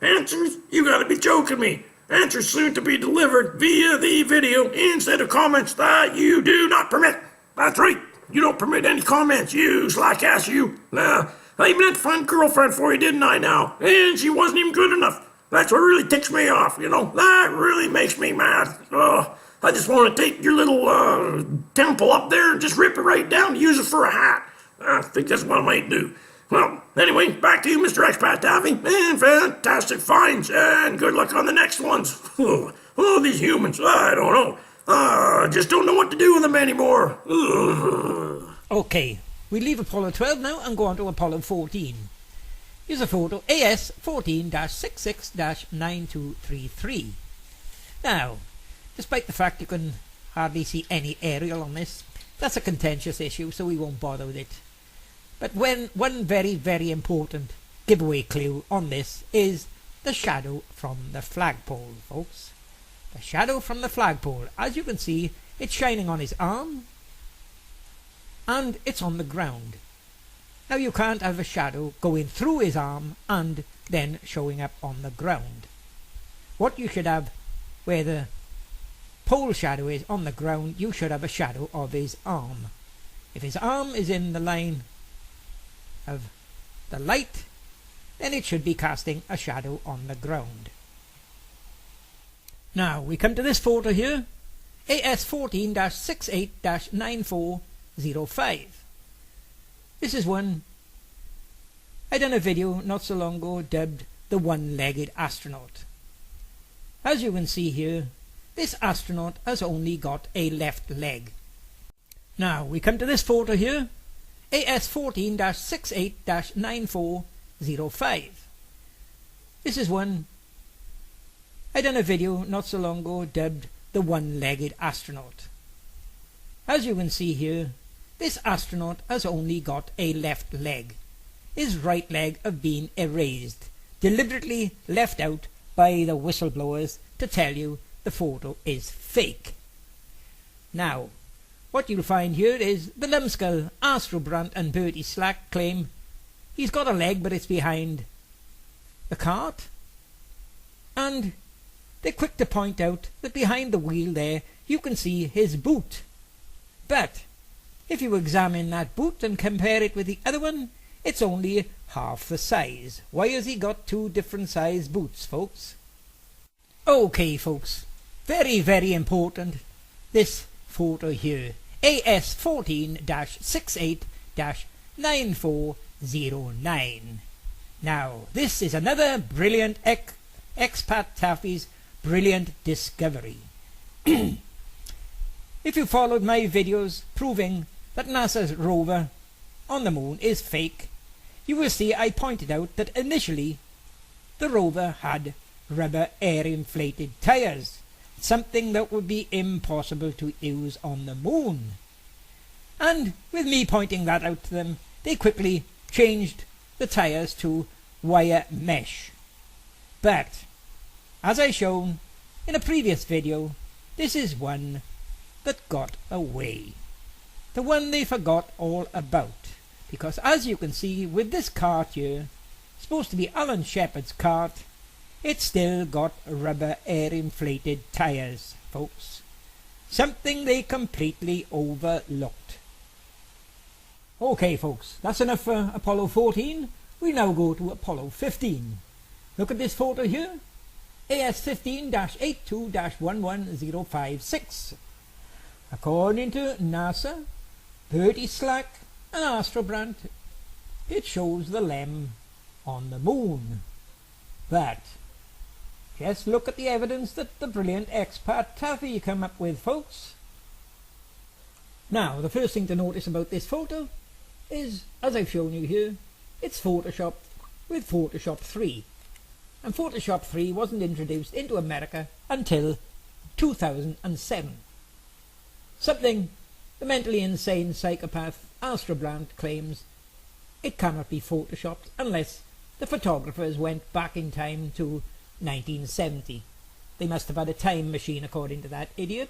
Answers? You gotta be joking me. Answers soon to be delivered via the video instead of comments that you do not permit. That's right, you don't permit any comments, you slackass, you. I even had to find a girlfriend for you, didn't I now? And she wasn't even good enough. That's what really ticks me off, you know. That really makes me mad. I just want to take your little temple up there and just rip it right down and use it for a hat. I think that's what I might do. Well, anyway, back to you, Mr. Expat Taffy, and fantastic finds, and good luck on the next ones. These humans, I don't know. I just don't know what to do with them anymore. Okay, we leave Apollo 12 now and go on to Apollo 14. Here's a photo AS 14-66-9233. Now, despite the fact you can hardly see any aerial on this, that's a contentious issue, so we won't bother with it. But one very, very important giveaway clue on this is the shadow from the flagpole, folks. The shadow from the flagpole. As you can see, it's shining on his arm and it's on the ground. Now you can't have a shadow going through his arm and then showing up on the ground. What you should have, where the pole shadow is on the ground, you should have a shadow of his arm. If his arm is in the line of the light, then it should be casting a shadow on the ground. Now we come to this photo here, AS 14-68-9405. This is one I done a video not so long ago dubbed the one-legged astronaut. As you can see here, this astronaut has only got a left leg. Now we come to this photo here, AS 14-68-9405. This is one I done a video not so long ago dubbed the one-legged astronaut. As you can see here, this astronaut has only got a left leg. His right leg have been erased, deliberately left out by the whistleblowers to tell you the photo is fake. Now, what you'll find here is the numbskull Astrobrant and Bertie Slack claim he's got a leg but it's behind the cart, and they're quick to point out that behind the wheel there you can see his boot. But if you examine that boot and compare it with the other one, it's only half the size. Why has he got two different size boots, folks? Okay, folks, very, very important, this photo here, AS 14-68-9409. Now, this is another brilliant expat Taffy's brilliant discovery. If you followed my videos proving that NASA's rover on the moon is fake, you will see I pointed out that initially the rover had rubber air-inflated tires, something that would be impossible to use on the moon. And with me pointing that out to them, they quickly changed the tires to wire mesh. But, as I shown in a previous video, this is one that got away. The one they forgot all about. Because as you can see with this cart here, supposed to be Alan Shepard's cart, it's still got rubber air-inflated tires, folks. Something they completely overlooked. Okay, folks, that's enough for Apollo 14. We now go to Apollo 15. Look at this photo here. AS 15-82-11056. According to NASA, Bertie Slack and Astrobrant, it shows the LEM on the moon. But just look at the evidence that the brilliant expat Taffy come up with, folks. Now, the first thing to notice about this photo is, as I've shown you here, it's photoshopped with Photoshop 3. And Photoshop 3 wasn't introduced into America until 2007. Something the mentally insane psychopath Astrobrant claims it cannot be photoshopped unless the photographers went back in time to 1970. They must have had a time machine according to that idiot.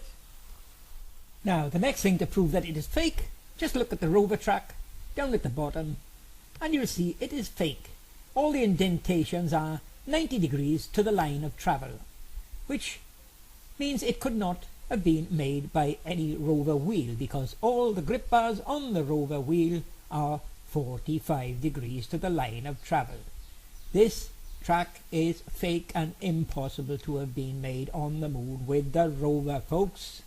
Now, the next thing to prove that it is fake, just look at the rover track down at the bottom and you'll see it is fake. All the indentations are 90 degrees to the line of travel, which means it could not have been made by any rover wheel, because all the grip bars on the rover wheel are 45 degrees to the line of travel. This track is fake and impossible to have been made on the moon with the rover, folks.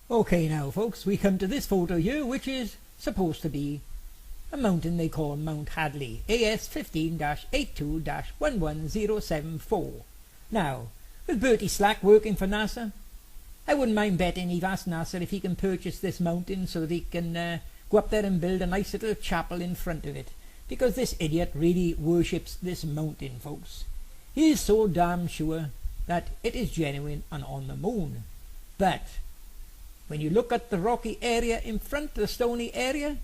Okay, now folks, we come to this photo here, which is supposed to be a mountain they call Mount Hadley, AS 15-82-11074. Now, with Bertie Slack working for NASA, I wouldn't mind betting he've asked NASA if he can purchase this mountain so that he can go up there and build a nice little chapel in front of it, because this idiot really worships this mountain, folks. He is so damn sure that it is genuine and on the moon. But when you look at the rocky area in front, the stony area,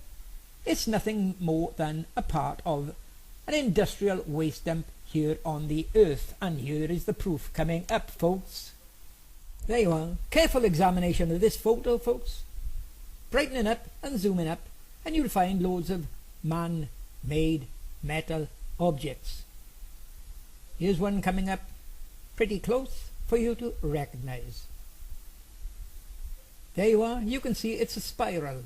it's nothing more than a part of an industrial waste dump here on the earth. And here is the proof coming up, folks. There you are. Careful examination of this photo, folks. Brightening up and zooming up, and you'll find loads of man-made metal objects. Here's one coming up pretty close for you to recognize. There you are. You can see it's a spiral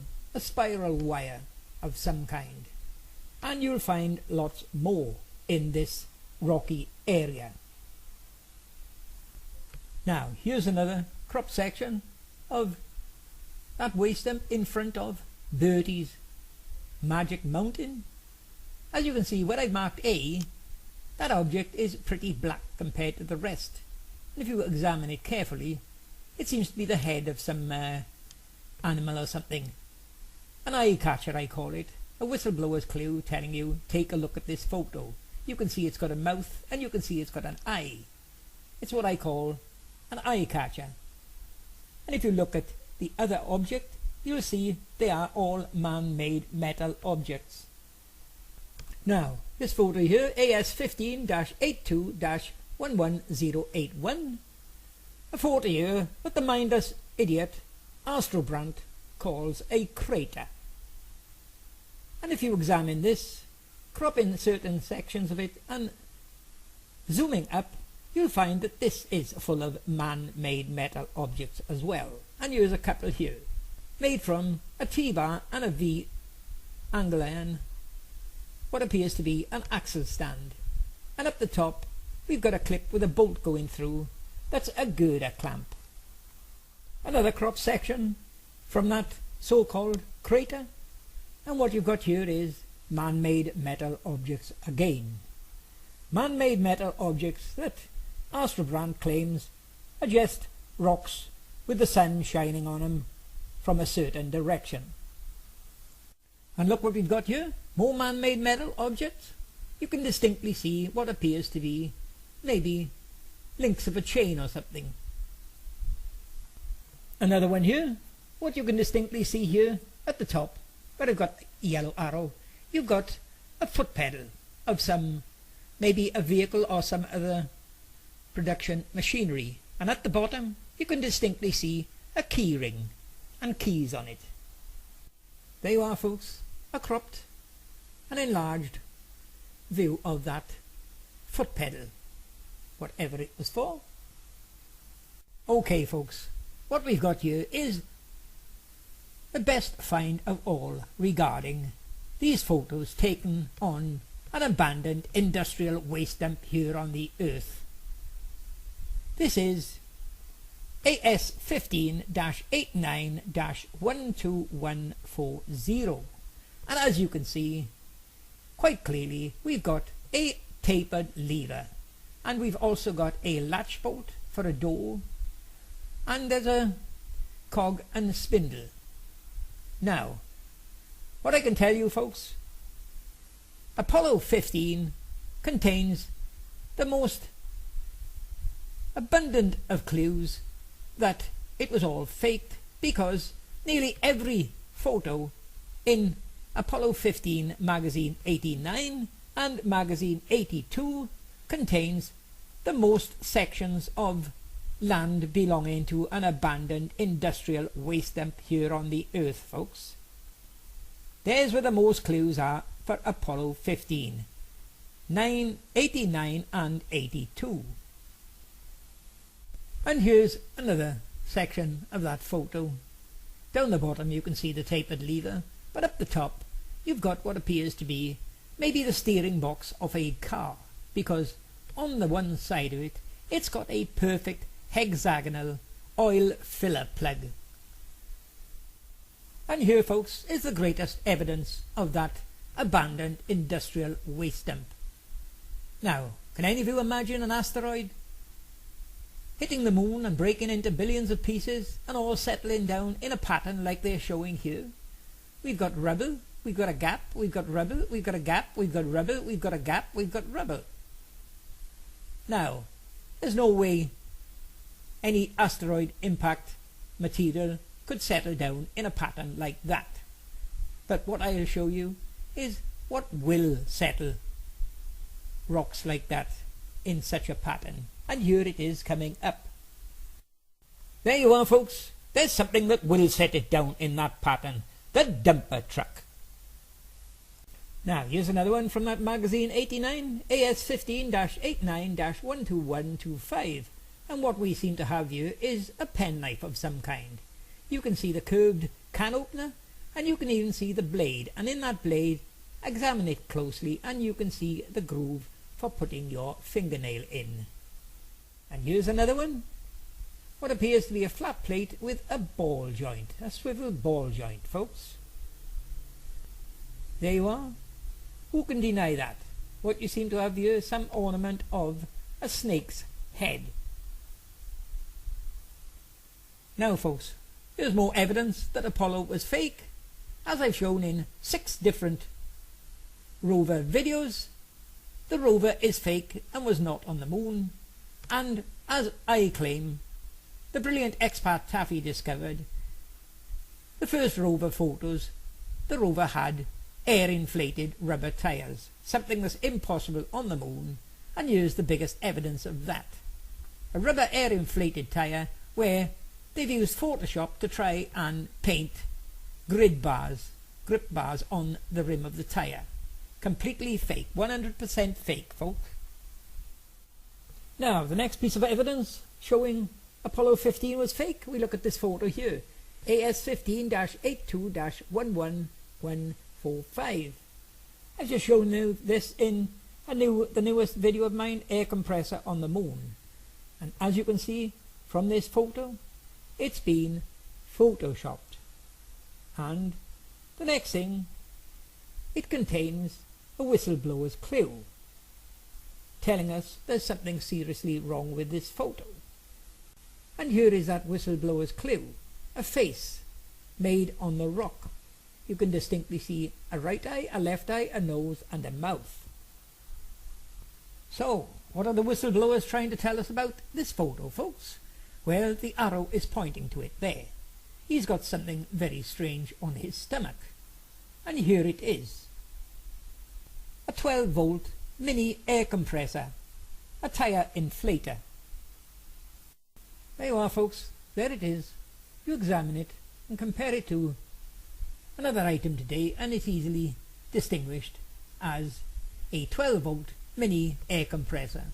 wire of some kind. And you'll find lots more in this rocky area. Now, here's another crop section of that waste dump in front of Bertie's Magic Mountain. As you can see, where I've marked A, that object is pretty black compared to the rest. And if you examine it carefully, it seems to be the head of some animal or something. An eye catcher, I call it. A whistleblower's clue telling you, take a look at this photo. You can see it's got a mouth and you can see it's got an eye. It's what I call an eye catcher. And if you look at the other object, you'll see they are all man-made metal objects. Now, this photo here, AS15-82-11081, a photo here that the mindless idiot Astrobrandt calls a crater. And if you examine this, cropping certain sections of it and zooming up, you'll find that this is full of man-made metal objects as well. And here's a couple here, made from a T-bar and a V angle iron, what appears to be an axle stand. And up the top, we've got a clip with a bolt going through. That's a girder clamp. Another crop section from that so-called crater. And what you've got here is man-made metal objects again. Man-made metal objects that Astrobrandt claims are just rocks with the sun shining on them from a certain direction. And look what we've got here, more man-made metal objects. You can distinctly see what appears to be maybe links of a chain or something. Another one here, what you can distinctly see here at the top, where I've got the yellow arrow, you've got a foot pedal of some, maybe a vehicle or some other production machinery. And at the bottom, you can distinctly see a key ring and keys on it. There you are, folks, a cropped and enlarged view of that foot pedal, whatever it was for. Okay, folks, what we've got here is the best find of all regarding these photos taken on an abandoned industrial waste dump here on the earth. This is AS15-89-12140, and as you can see quite clearly, we've got a tapered lever, and we've also got a latch bolt for a door, and there's a cog and a spindle. Now, what I can tell you, folks, Apollo 15 contains the most abundant of clues that it was all faked, because nearly every photo in Apollo 15 magazine 89 and magazine 82 contains the most sections of land belonging to an abandoned industrial waste dump here on the earth, folks. There's where the most clues are for Apollo 15, 89 and 82. And here's another section of that photo. Down the bottom you can see the tapered lever, but up the top you've got what appears to be maybe the steering box of a car, because on the one side of it, it's got a perfect hexagonal oil filler plug. And here, folks, is the greatest evidence of that abandoned industrial waste dump. Now, can any of you imagine an asteroid hitting the moon and breaking into billions of pieces and all settling down in a pattern like they're showing here? we've got rubble, we've got a gap, we've got rubble, we've got a gap, we've got rubble, we've got a gap, we've got rubble. Now, there's no way any asteroid impact material could settle down in a pattern like that. But what I'll show you is what will settle rocks like that in such a pattern. And here it is coming up. There you are, folks. There's something that will set it down in that pattern. The dumper truck. Now, here's another one from that magazine 89, AS15-89-12125. And what we seem to have here is a penknife of some kind. You can see the curved can opener, and you can even see the blade. And in that blade, examine it closely, and you can see the groove for putting your fingernail in. And here's another one. What appears to be a flat plate with a ball joint, a swivel ball joint, folks. There you are. Who can deny that? What you seem to have here is some ornament of a snake's head. Now, folks, here's more evidence that Apollo was fake. As I've shown in 6 different rover videos, the rover is fake and was not on the moon. And as I claim, the brilliant expat Taffy discovered, the first rover photos, the rover had air-inflated rubber tyres, something that's impossible on the moon, and here's the biggest evidence of that. A rubber air-inflated tyre where they've used Photoshop to try and paint grip bars on the rim of the tyre. Completely fake, 100% fake, folks. Now, the next piece of evidence showing Apollo 15 was fake, we look at this photo here, AS15-82-11145. I've just shown you this in the newest video of mine, air compressor on the moon. And as you can see from this photo, it's been photoshopped. And the next thing, it contains a whistleblower's clue, telling us there's something seriously wrong with this photo. And here is that whistleblower's clue, a face made on the rock. You can distinctly see a right eye, a left eye, a nose and a mouth. So, what are the whistleblowers trying to tell us about this photo, folks? Well, the arrow is pointing to it there. He's got something very strange on his stomach. And here it is. A 12-volt mini air compressor, a tyre inflator. There you are, folks. There it is. You examine it and compare it to another item today, and it's easily distinguished as a 12-volt mini air compressor.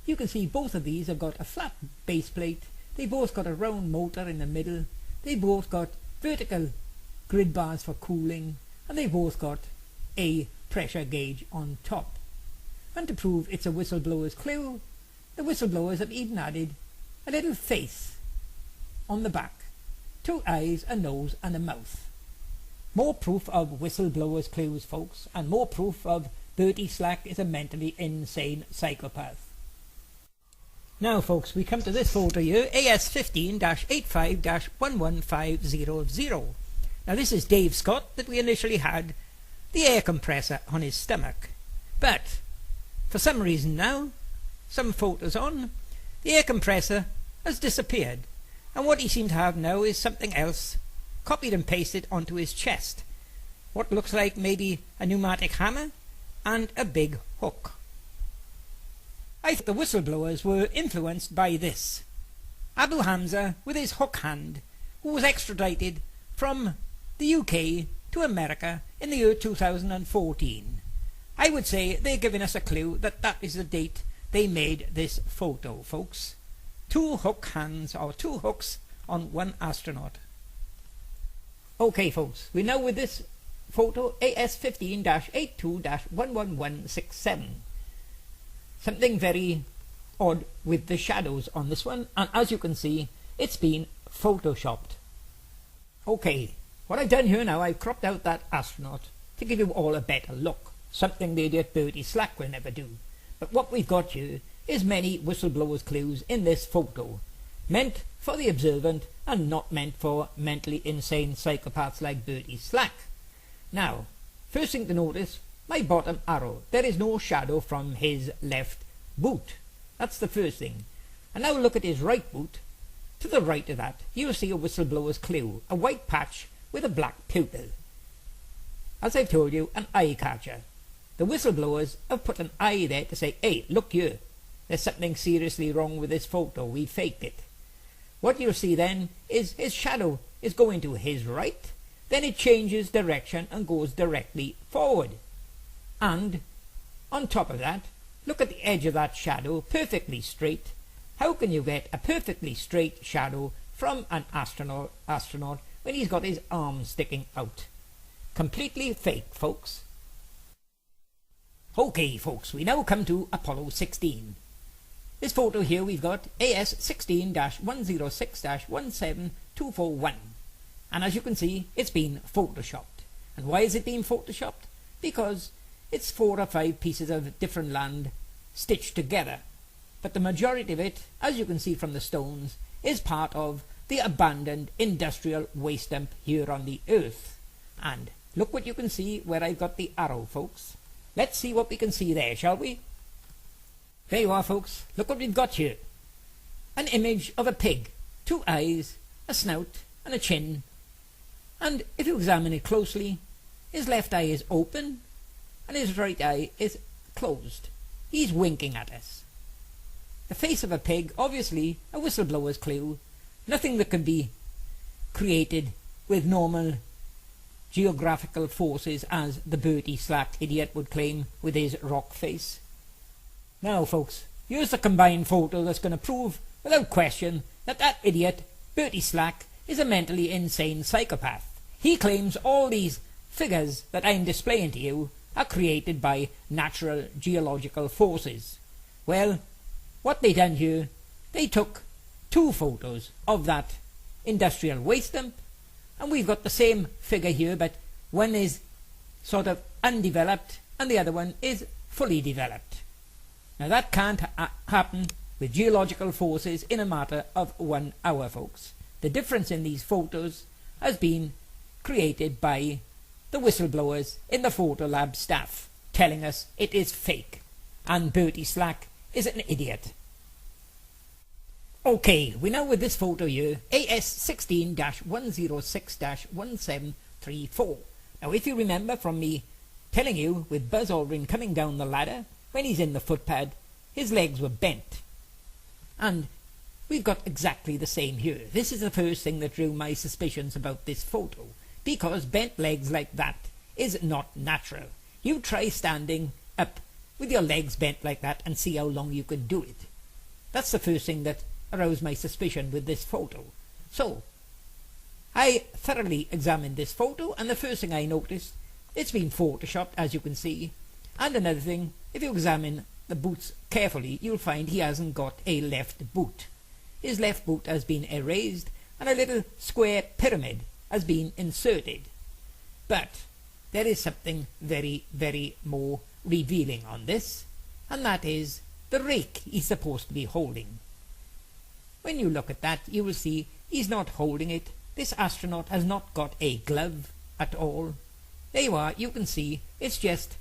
You can see both of these have got a flat base plate. They both got a round motor in the middle. They both got vertical grid bars for cooling, and they both got a pressure gauge on top. And to prove it's a whistleblower's clue, the whistleblowers have even added a little face on the back, 2 eyes, a nose and a mouth. More proof of whistleblowers' clues, folks, and more proof of Bertie Slack is a mentally insane psychopath. Now, folks, we come to this photo here, AS15-85-11500. Now, this is Dave Scott that we initially had the air compressor on his stomach. But, for some reason now, some photos on, the air compressor has disappeared. And what he seemed to have now is something else, copied and pasted onto his chest. What looks like maybe a pneumatic hammer and a big hook. I think the whistleblowers were influenced by this. Abu Hamza with his hook hand, who was extradited from the UK to America in the year 2014. I would say they're giving us a clue that that is the date they made this photo, folks. 2 hook hands, or 2 hooks on 1 astronaut. Okay, folks, we're now with this photo, AS15-82-11167. Something very odd with the shadows on this one, and as you can see, it's been photoshopped. Okay, what I've done here now, I've cropped out that astronaut to give you all a better look, something the idiot Bertie Slack will never do. But what we've got here is many whistleblowers' clues in this photo. meant for the observant and not meant for mentally insane psychopaths like Bertie Slack. Now, first thing to notice, my bottom arrow, there is no shadow from his left boot. That's the first thing. And now look at his right boot. To the right of that, you'll see a whistleblower's clue, a white patch with a black pupil. As I've told you, an eye catcher. The whistleblowers have put an eye there to say, hey, look here, there's something seriously wrong with this photo, we faked it. What you'll see then is his shadow is going to his right, then it changes direction and goes directly forward. And on top of that, look at the edge of that shadow, perfectly straight. How can you get a perfectly straight shadow from an astronaut when he's got his arm sticking out? Completely fake, folks. Okay, folks, we now come to Apollo 16. This photo here we've got AS 16-106-17241. And as you can see, it's been photoshopped. And why is it being photoshopped? Because it's 4 or 5 pieces of different land stitched together. But the majority of it, as you can see from the stones, is part of the abandoned industrial waste dump here on the Earth. And look what you can see where I've got the arrow, folks. Let's see what we can see there, shall we? There you are, folks. Look what we've got here. An image of a pig. 2 eyes, a snout and a chin. And if you examine it closely, his left eye is open and his right eye is closed. He's winking at us. The face of a pig, obviously a whistleblower's clue. Nothing that can be created with normal geographical forces, as the Bertie Slack idiot would claim with his rock face. Now, folks, here's the combined photo that's going to prove without question that that idiot, Bertie Slack, is a mentally insane psychopath. He claims all these figures that I'm displaying to you are created by natural geological forces. Well, what they done here, they took 2 photos of that industrial waste dump, and we've got the same figure here, but one is sort of undeveloped and the other one is fully developed. Now that can't happen with geological forces in a matter of 1 hour, folks. The difference in these photos has been created by the whistleblowers in the photo lab staff, telling us it is fake, and Bertie Slack is an idiot. Okay, we're now with this photo here, AS 16-106-1734. Now if you remember from me telling you with Buzz Aldrin coming down the ladder, when he's in the footpad, his legs were bent. And we've got exactly the same here. This is the first thing that drew my suspicions about this photo, because bent legs like that is not natural. You try standing up with your legs bent like that and see how long you can do it. That's the first thing that aroused my suspicion with this photo. So I thoroughly examined this photo, and the first thing I noticed, it's been photoshopped, as you can see. And another thing, if you examine the boots carefully, you'll find he hasn't got a left boot. His left boot has been erased and a little square pyramid has been inserted. But there is something very, very more revealing on this, and that is the rake he's supposed to be holding. When you look at that, you will see he's not holding it. This astronaut has not got a glove at all. There you are, you can see it's just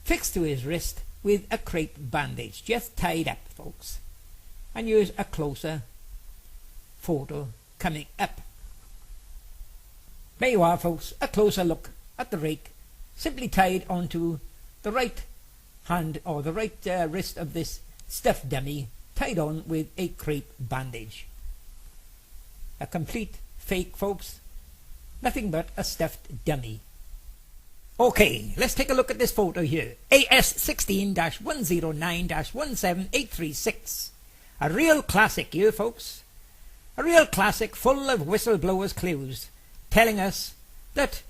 fixed to his wrist with a crepe bandage, just tied up, folks. And here's a closer photo coming up. There you are, folks, a closer look at the rake, simply tied onto the right hand or the right wrist of this stuffed dummy, tied on with a crepe bandage. A complete fake, folks. Nothing but a stuffed dummy. Okay, let's take a look at this photo here. AS 16-109-17836. A real classic here, folks. A real classic full of whistleblowers' clues, telling us that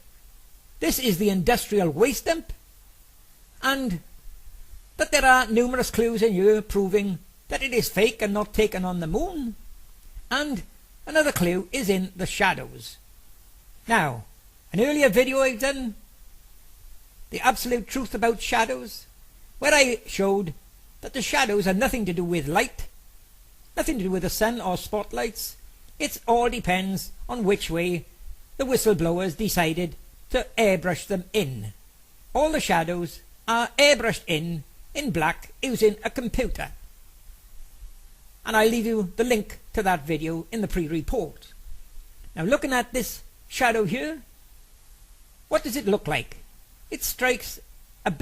this is the industrial waste dump, and that there are numerous clues in here proving that it is fake and not taken on the moon. And another clue is in the shadows. Now, an earlier video I've done, The Absolute Truth About Shadows, where I showed that the shadows had nothing to do with light, Nothing to do with the sun or spotlights. It all depends on which way the whistleblowers decided to airbrush them in. All the shadows are airbrushed in black using a computer. And I'll leave you the link to that video in the pre-report. Now, looking at this shadow here, what does it look like? It strikes a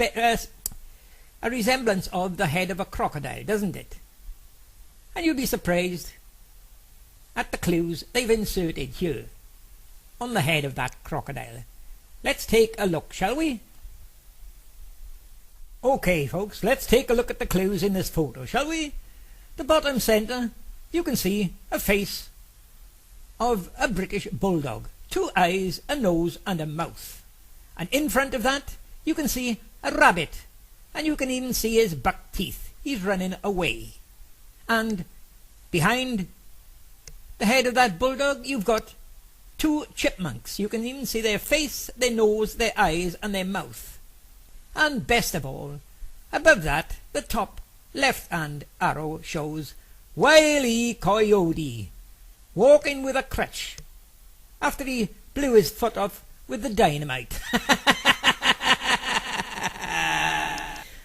resemblance of the head of a crocodile, doesn't it? And you'll be surprised at the clues they've inserted here on the head of that crocodile. Let's take a look, shall we? Okay, folks, let's take a look at the clues in this photo, shall we? The bottom centre, you can see a face of a British bulldog. 2 eyes, a nose and a mouth. And in front of that, you can see a rabbit. And you can even see his buck teeth. He's running away. And behind the head of that bulldog, you've got 2 chipmunks. You can even see their face, their nose, their eyes and their mouth. And best of all, above that, the top left-hand arrow shows Wile E. Coyote walking with a crutch after he blew his foot off with the dynamite.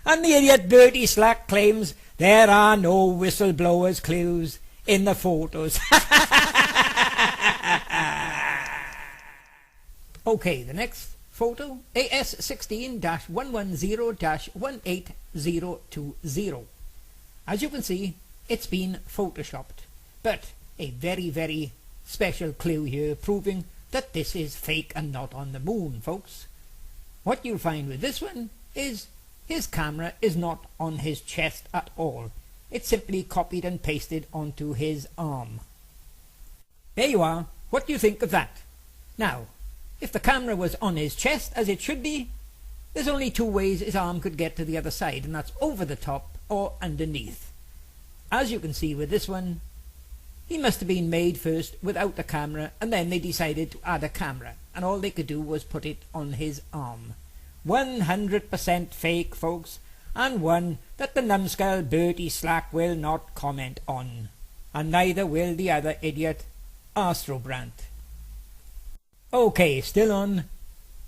And the idiot Bertie Slack claims there are no whistleblowers clues in the photos. Okay, the next photo, AS16-110-18020. As you can see, it's been photoshopped, but a very, very special clue here proving that this is fake and not on the moon, folks. What you'll find with this one is his camera is not on his chest at all. It's simply copied and pasted onto his arm. There you are. What do you think of that? Now, if the camera was on his chest, as it should be, there's only 2 ways his arm could get to the other side, and that's over the top or underneath. As you can see with this one, he must have been made first without the camera, and then they decided to add a camera, and all they could do was put it on his arm. 100% fake, folks, and one that the numbskull Bertie Slack will not comment on, and neither will the other idiot Astrobrant. Okay, still on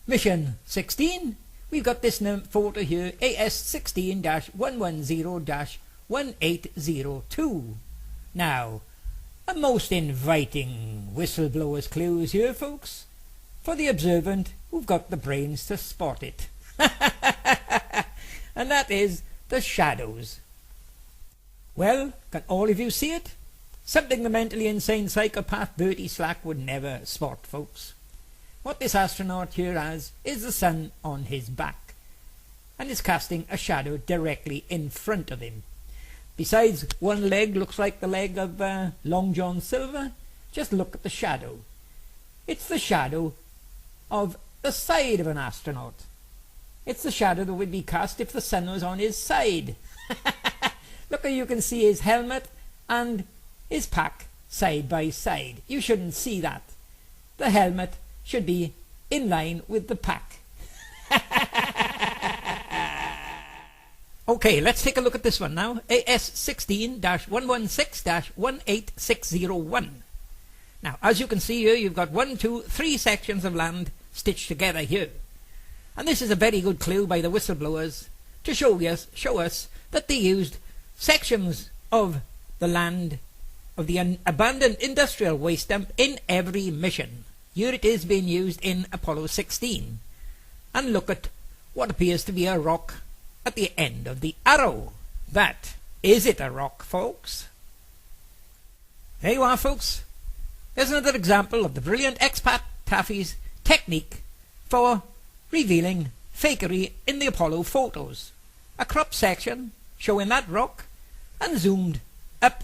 mission 16, we've got this photo here, AS16-110-1802. Now, a most inviting whistleblower's clues here, folks, for the observant who've got the brains to spot it. And that is the shadows. Well, can all of you see it? Something the mentally insane psychopath Bertie Slack would never spot, folks. What this astronaut here has is the sun on his back, and is casting a shadow directly in front of him. Besides, one leg looks like the leg of Long John Silver. Just look at the shadow. It's the shadow of the side of an astronaut. It's the shadow that would be cast if the sun was on his side. Look, you can see his helmet and his pack side by side. You shouldn't see that. The helmet should be in line with the pack. Okay, let's take a look at this one now. AS16-116-18601. Now, as you can see here, you've got 1, 2, 3 sections of land stitched together here. And this is a very good clue by the whistleblowers to show us that they used sections of the land of the abandoned industrial waste dump in every mission. Here it is being used in Apollo 16. And look at what appears to be a rock at the end of the arrow. That is it, a rock, folks? There you are, folks. There's another example of the brilliant expat Taffy's technique for revealing fakery in the Apollo photos. A cropped section showing that rock and zoomed up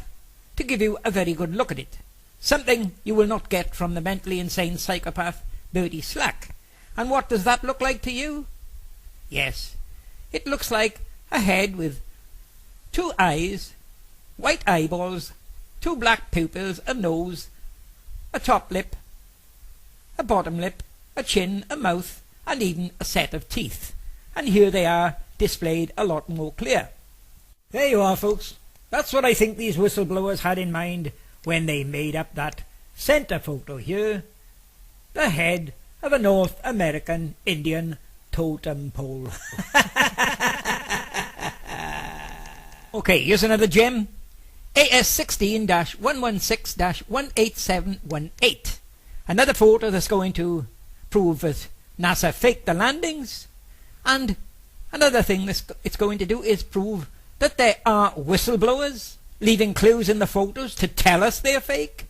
to give you a very good look at it. Something you will not get from the mentally insane psychopath Bertie Slack. And what does that look like to you? Yes, it looks like a head with 2 eyes, white eyeballs, 2 black pupils, a nose, a top lip, a bottom lip, a chin, a mouth, and even a set of teeth. And here they are displayed a lot more clear. There you are, folks. That's what I think these whistleblowers had in mind when they made up that centre photo here. The head of a North American Indian totem pole. Okay, here's another gem. AS16-116-18718. Another photo that's going to prove that NASA faked the landings. And another thing it's going to do is prove that there are whistleblowers leaving clues in the photos to tell us they're fake.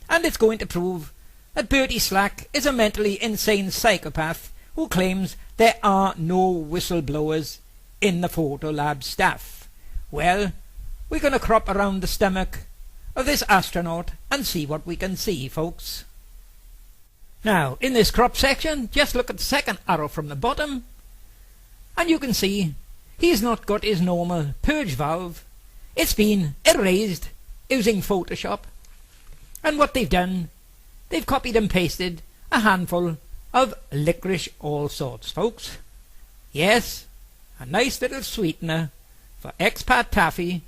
And it's going to prove that Bertie Slack is a mentally insane psychopath who claims there are no whistleblowers in the photo lab staff. Well, we're going to crop around the stomach of this astronaut and see what we can see, folks. Now, in this crop section, just look at the second arrow from the bottom, and you can see he's not got his normal purge valve. It's been erased using Photoshop, and what they've done, they've copied and pasted a handful of licorice all sorts, folks. Yes, a nice little sweetener for expat taffy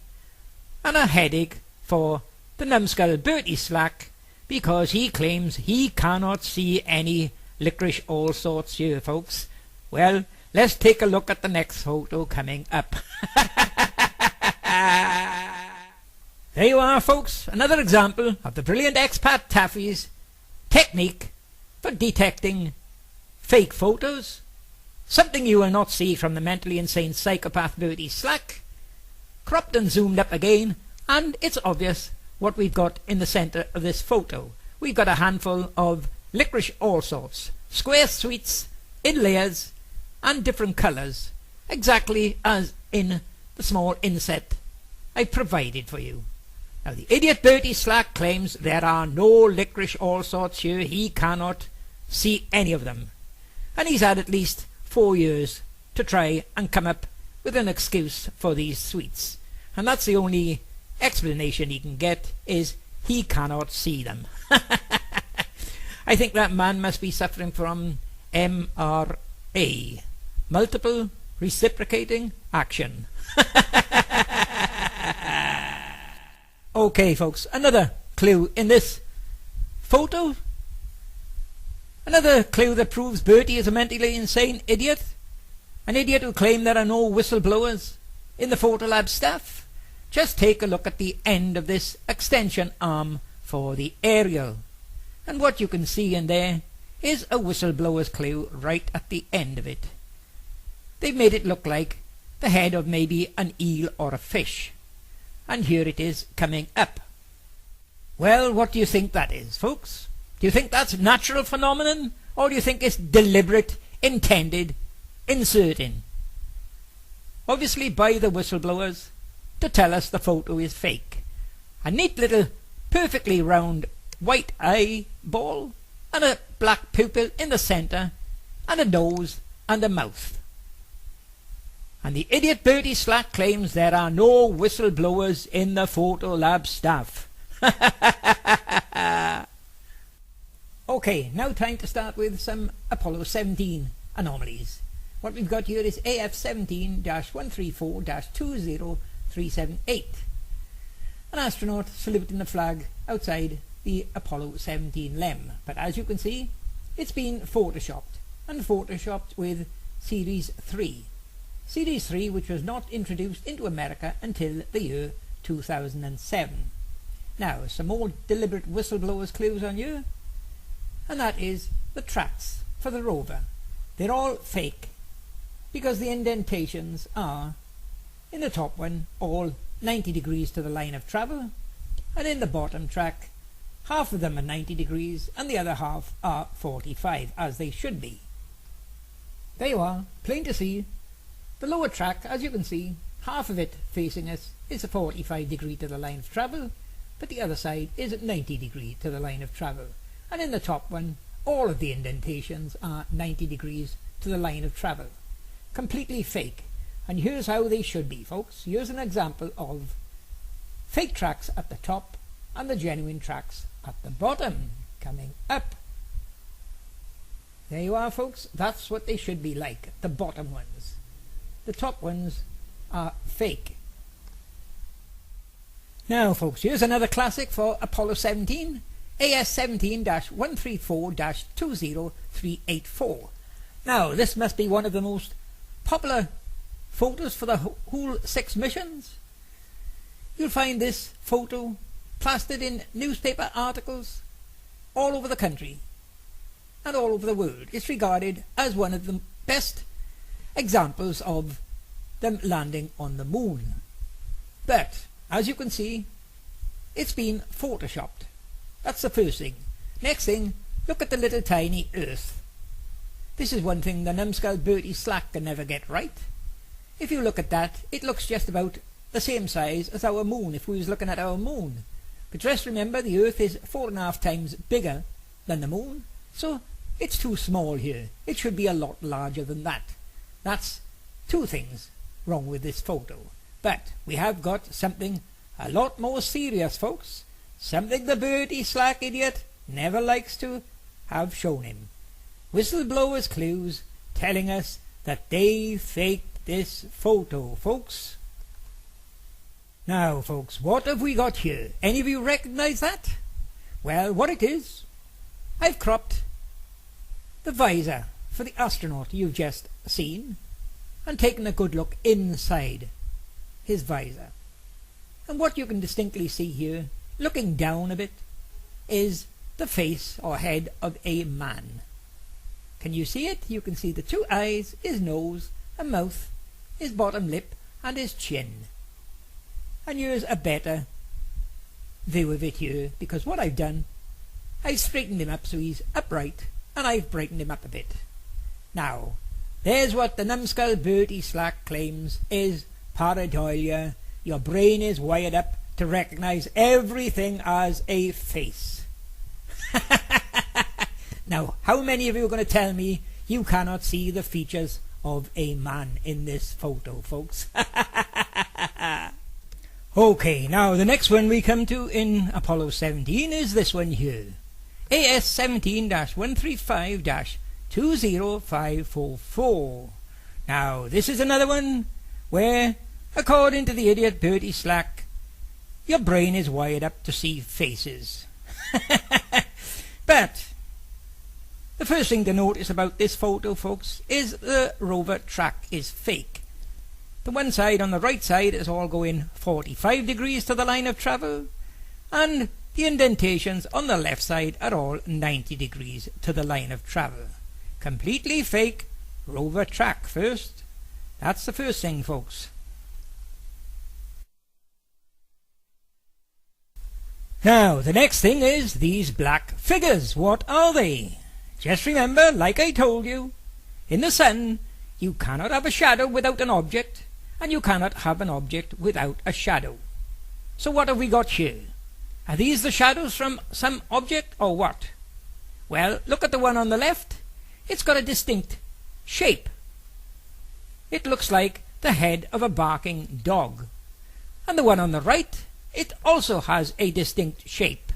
and a headache for the numbskull Bertie Slack, because he claims he cannot see any licorice all sorts here, folks. Well, let's take a look at the next photo coming up. There you are, folks, another example of the brilliant expat taffy's technique for detecting fake photos. Something you will not see from the mentally insane psychopath Bertie Slack. Cropped and zoomed up again, and it's obvious what we've got in the centre of this photo. We've got a handful of licorice all sorts, square sweets in layers and different colours, exactly as in the small inset I provided for you. Now, the idiot Bertie Slack claims there are no licorice all sorts here. He cannot see any of them, and he's had at least 4 years to try and come up with an excuse for these sweets, and that's the only explanation he can get, is he cannot see them. I think that man must be suffering from MRA, multiple reciprocating action. Okay, folks, another clue in this photo, another clue that proves Bertie is a mentally insane idiot, an idiot who claimed there are no whistleblowers in the Photolab staff. Just take a look at the end of this extension arm for the aerial, and what you can see in there is a whistleblower's clue right at the end of it. They've made it look like the head of maybe an eel or a fish, and here it is coming up. Well, what do you think that is, folks? Do you think that's natural phenomenon, or do you think it's deliberate, intended inserting? Obviously by the whistleblowers to tell us the photo is fake. A neat little perfectly round white eyeball and a black pupil in the centre and a nose and a mouth. And the idiot Bertie Slack claims there are no whistleblowers in the Photolab staff. Okay, now time to start with some Apollo 17 anomalies. What we've got here is AF17-134-20378. An astronaut saluting the flag outside the Apollo 17 LEM. But as you can see, it's been photoshopped, and photoshopped with Series 3. Series 3, which was not introduced into America until the year 2007. Now, some more deliberate whistleblowers clues on you, and that is the tracks for the rover. They're all fake, because the indentations are, in the top one, all 90 degrees to the line of travel, and in the bottom track, half of them are 90 degrees and the other half are 45, as they should be. There you are, plain to see. The lower track, as you can see, half of it facing us is a 45 degree to the line of travel, but the other side is at 90 degree to the line of travel, and in the top one, all of the indentations are 90 degrees to the line of travel. Completely fake. And here's how they should be, folks. Here's an example of fake tracks at the top and the genuine tracks at the bottom, coming up. There you are, folks. That's what they should be like, the bottom ones. The top ones are fake. Now folks, here's another classic for Apollo 17, AS17-134-20384. Now this must be one of the most popular photos for the whole 6 missions. You'll find this photo plastered in newspaper articles all over the country and all over the world. It's regarded as one of the best examples of them landing on the moon. But as you can see, it's been photoshopped. That's the first thing. Next thing, look at the little tiny Earth. This is one thing the numbskull Bertie Slack can never get right. If you look at that, it looks just about the same size as our moon if we was looking at our moon. But just remember, the Earth is 4.5 times bigger than the moon, so it's too small here. It should be a lot larger than that. That's 2 things wrong with this photo. But we have got something a lot more serious, folks. Something the Bertie Slack idiot never likes to have shown him. Whistleblowers' clues telling us that they faked this photo, folks. Now folks, what have we got here? Any of you recognize that? Well, what it is, I've cropped the visor for the astronaut you've just seen and taken a good look inside his visor. And what you can distinctly see here, looking down a bit, is the face or head of a man. Can you see it? You can see the 2 eyes, his nose, a mouth, his bottom lip and his chin. And here's a better view of it here, because what I've done, I've straightened him up so he's upright and I've brightened him up a bit. Now, there's what the numbskull Bertie Slack claims is pareidolia. Your brain is wired up to recognize everything as a face. Now, how many of you are going to tell me you cannot see the features of a man in this photo, folks? Okay, now the next one we come to in Apollo 17 is this one here. AS17-135-20544. Now, this is another one where, according to the idiot Bertie Slack, your brain is wired up to see faces. But the first thing to notice about this photo, folks, is the rover track is fake. The one side on the right side is all going 45 degrees to the line of travel, and the indentations on the left side are all 90 degrees to the line of travel. Completely fake rover track first. That's the first thing, folks. Now, the next thing is these black figures. What are they? Just remember, like I told you, in the sun, you cannot have a shadow without an object, and you cannot have an object without a shadow. So what have we got here? Are these the shadows from some object or what? Well, look at the one on the left. It's got a distinct shape. It looks like the head of a barking dog. And the one on the right, it also has a distinct shape.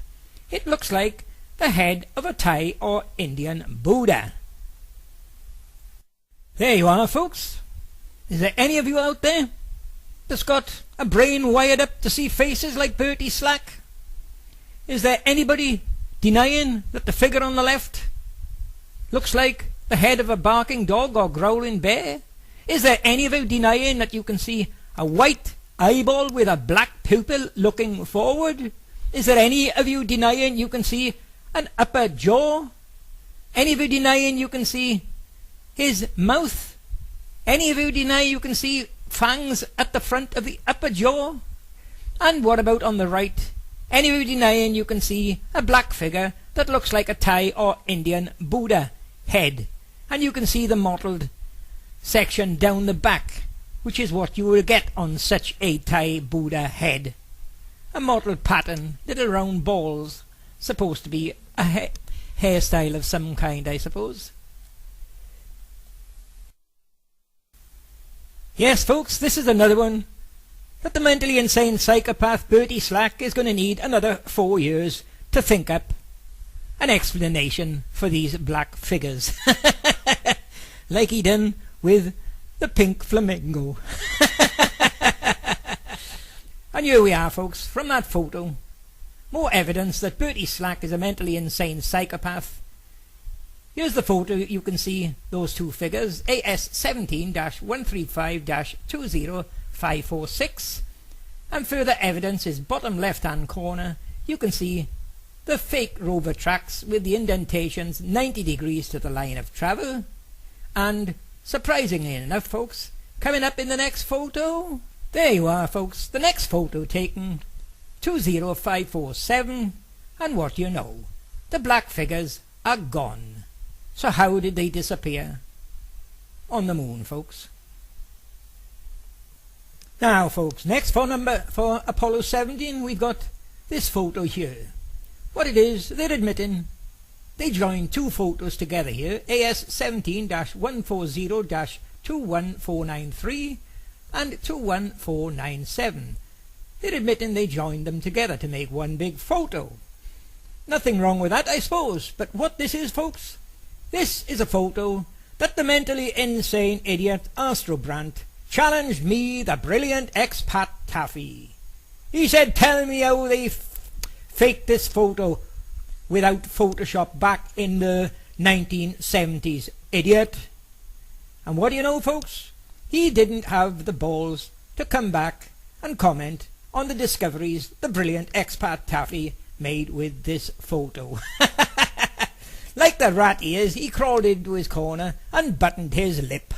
It looks like the head of a Thai or Indian Buddha. There you are, folks. Is there any of you out there that's got a brain wired up to see faces like Bertie Slack? Is there anybody denying that the figure on the left looks like the head of a barking dog or growling bear? Is there any of you denying that you can see a white eyeball with a black pupil looking forward? Is there any of you denying you can see an upper jaw? Any of you denying you can see his mouth? Any of you deny you can see fangs at the front of the upper jaw? And what about on the right? Any of you denying you can see a black figure that looks like a Thai or Indian Buddha head? And you can see the mottled section down the back, which is what you will get on such a Thai Buddha head. A mottled pattern, little round balls, supposed to be a hairstyle of some kind, I suppose. Yes, folks, this is another one that the mentally insane psychopath Bertie Slack is going to need another 4 years to think up an explanation for these black figures. Like he done with the pink flamingo. And And here we are, folks, from that photo. More evidence that Bertie Slack is a mentally insane psychopath. Here's the photo. You can see those two figures, AS17-135-20546. And further evidence is bottom left hand corner. You can see the fake rover tracks with the indentations 90 degrees to the line of travel. And surprisingly enough, folks, coming up in the next photo, there you are, folks, the next photo taken 20547, and what do you know, the black figures are gone. So how did they disappear on the moon, folks? Now, folks, next phone number for Apollo 17, we've got this photo here. What it is, they're admitting they joined two photos together here, AS17-140-21493 and 21497. They're admitting they joined them together to make one big photo. Nothing wrong with that, I suppose, but what this is, folks, this is a photo that the mentally insane idiot Astrobrandt challenged me, the brilliant expat Taffy. He said, tell me how they faked this photo without Photoshop back in the 1970s, idiot. And what do you know, folks? He didn't have the balls to come back and comment on the discoveries the brilliant expat Taffy made with this photo. Like the rat he is, he crawled into his corner and buttoned his lip.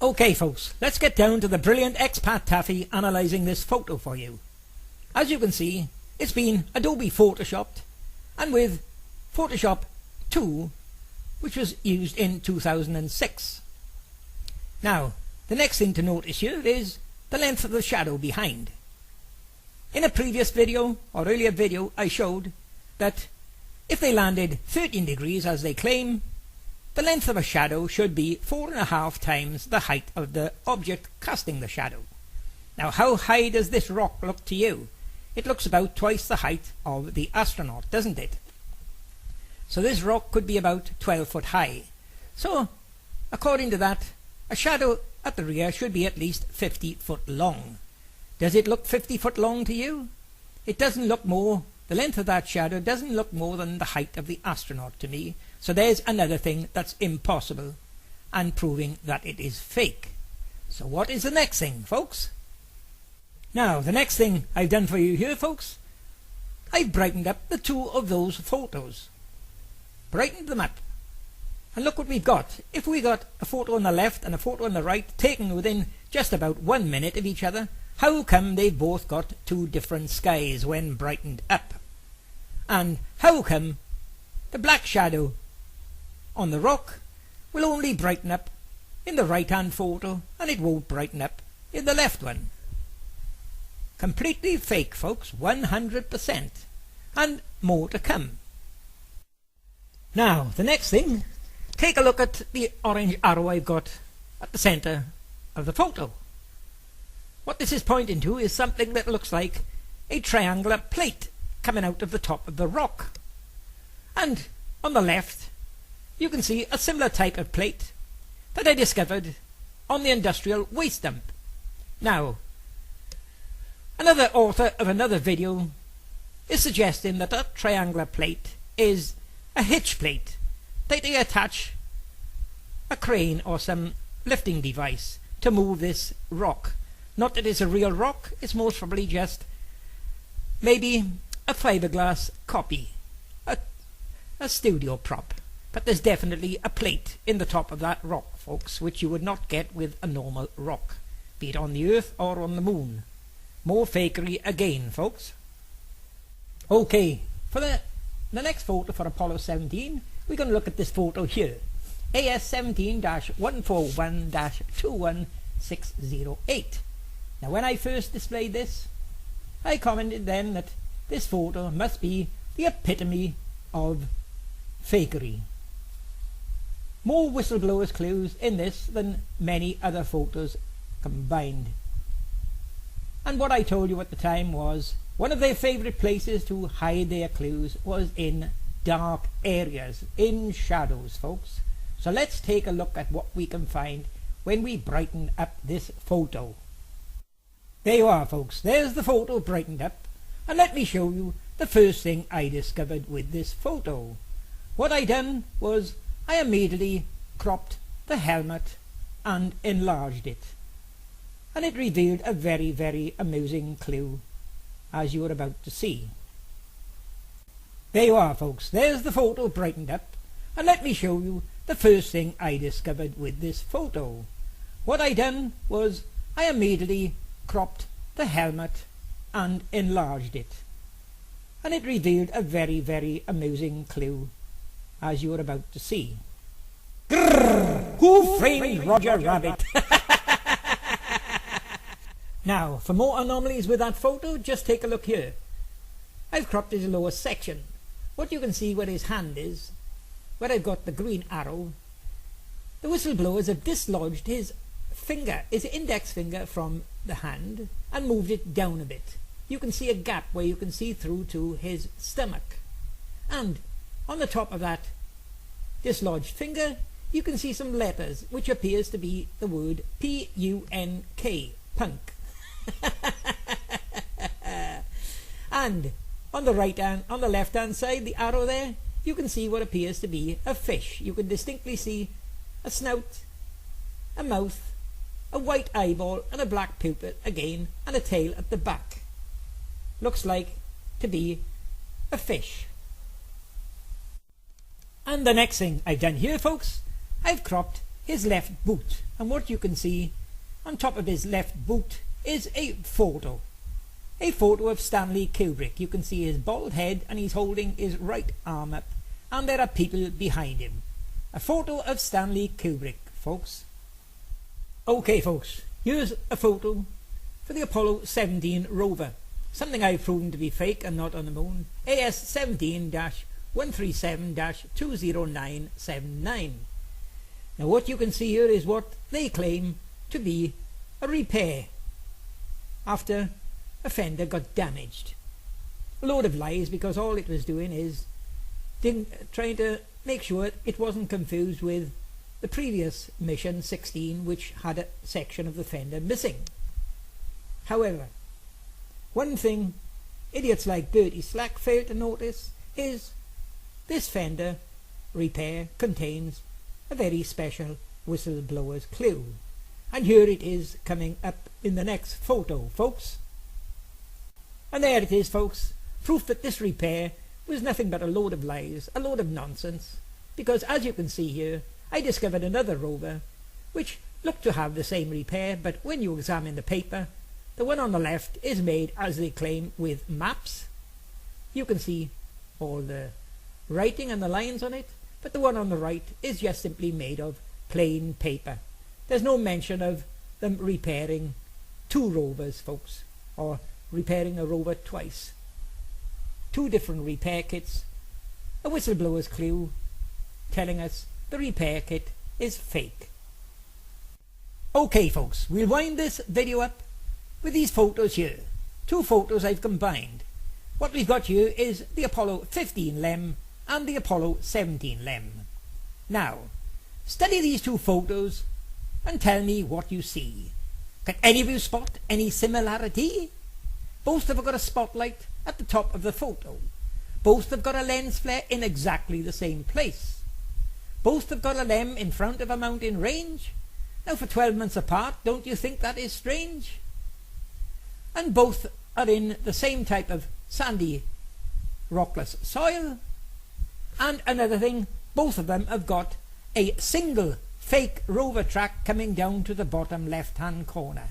Okay, folks, let's get down to the brilliant expat Taffy analysing this photo for you. As you can see, it's been Adobe Photoshopped, and with Photoshop 2, which was used in 2006. Now, the next thing to notice here is the length of the shadow behind. In a previous video, or earlier video, I showed that if they landed 13 degrees as they claim, the length of a shadow should be 4.5 times the height of the object casting the shadow. Now, how high does this rock look to you? It looks about twice the height of the astronaut, doesn't it? So this rock could be about 12 foot high. So, according to that, a shadow at the rear should be at least 50 foot long. Does it look 50 foot long to you? It doesn't look more. The length of that shadow doesn't look more than the height of the astronaut to me. So there's another thing that's impossible and proving that it is fake. So what is the next thing, folks? Now, the next thing I've done for you here, folks, I've brightened up the two of those photos. Brightened them up. And look what we've got. If we got a photo on the left and a photo on the right taken within just about 1 minute of each other, how come they've both got two different skies when brightened up? And how come the black shadow on the rock will only brighten up in the right hand photo and it won't brighten up in the left one? Completely fake, folks, 100%. And more to come. Now, the next thing, take a look at the orange arrow I've got at the centre of the photo. What this is pointing to is something that looks like a triangular plate coming out of the top of the rock. And on the left, you can see a similar type of plate that I discovered on the industrial waste dump. Now, another author of another video is suggesting that that triangular plate is a hitch plate that they attach a crane or some lifting device to move this rock. Not that it's a real rock, it's most probably just maybe a fiberglass copy, a studio prop. But there's definitely a plate in the top of that rock, folks, which you would not get with a normal rock, be it on the Earth or on the Moon. More fakery again, folks. Okay, for the next photo for Apollo 17, we're going to look at this photo here. AS17-141-21608. Now, when I first displayed this, I commented then that this photo must be the epitome of fakery. More whistleblowers' clues in this than many other photos combined. And what I told you at the time was one of their favourite places to hide their clues was in dark areas, in shadows, folks. So let's take a look at what we can find when we brighten up this photo. There you are, folks. There's the photo brightened up. And let me show you the first thing I discovered with this photo. What I done was I immediately cropped the helmet and enlarged it. And it revealed a very, very amusing clue, as you are about to see. There you are, folks. There's the photo brightened up. And let me show you the first thing I discovered with this photo. What I done was I immediately cropped the helmet and enlarged it. And it revealed a very, very amusing clue, as you are about to see. Grrr! Who framed Roger Rabbit? Now, for more anomalies with that photo, just take a look here. I've cropped his lower section. What you can see where his hand is, where I've got the green arrow, the whistleblowers have dislodged his finger, his index finger from the hand and moved it down a bit. You can see a gap where you can see through to his stomach. And on the top of that dislodged finger, you can see some letters, which appears to be the word P-U-N-K, punk. And on the left hand side, the arrow there, you can see what appears to be a fish. You can distinctly see a snout, a mouth, a white eyeball and a black pupil again, and a tail at the back. Looks like to be a fish. And the next thing I've done here, folks, I've cropped his left boot, and what you can see on top of his left boot is a photo of Stanley Kubrick. You can see his bald head and he's holding his right arm up, and there are people behind him. A photo of Stanley Kubrick, folks. Okay, folks, here's a photo for the Apollo 17 rover, something I've proven to be fake and not on the moon, AS17-137-20979. Now what you can see here is what they claim to be a repair after a fender got damaged. A load of lies, because all it was doing is trying to make sure it wasn't confused with the previous mission 16, which had a section of the fender missing. However, one thing idiots like Bertie Slack fail to notice is this fender repair contains a very special whistleblower's clue. And here it is coming up in the next photo, folks. And there it is, folks. Proof that this repair was nothing but a load of lies, a load of nonsense. Because as you can see here, I discovered another rover which looked to have the same repair, but when you examine the paper, the one on the left is made, as they claim, with maps. You can see all the writing and the lines on it, but the one on the right is just simply made of plain paper. There's no mention of them repairing two rovers, folks, or repairing a rover twice. Two different repair kits, a whistleblower's clue telling us the repair kit is fake. Okay, folks, we'll wind this video up with these photos here. Two photos I've combined. What we've got here is the Apollo 15 LEM and the Apollo 17 LEM. Now, study these two photos and tell me what you see. Can any of you spot any similarity? Both have got a spotlight at the top of the photo. Both have got a lens flare in exactly the same place. Both have got a LEM in front of a mountain range. Now for 12 months apart, don't you think that is strange? And both are in the same type of sandy, rockless soil. And another thing, both of them have got a single fake rover track coming down to the bottom left-hand corner.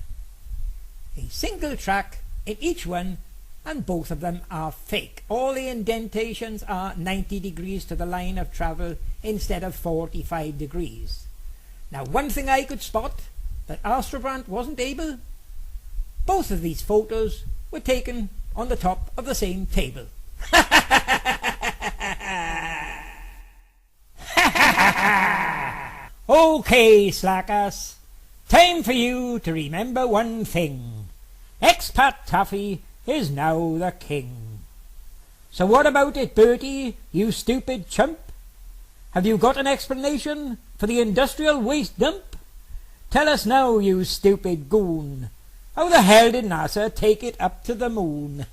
A single track in each one, and both of them are fake. All the indentations are 90 degrees to the line of travel instead of 45 degrees. Now one thing I could spot that Astrobrand wasn't able, both of these photos were taken on the top of the same table. Okay, slackers, time for you to remember one thing. Expat Taffy is now the king. So what about it, Bertie, you stupid chump? Have you got an explanation for the industrial waste dump? Tell us now, you stupid goon. How the hell did NASA take it up to the moon?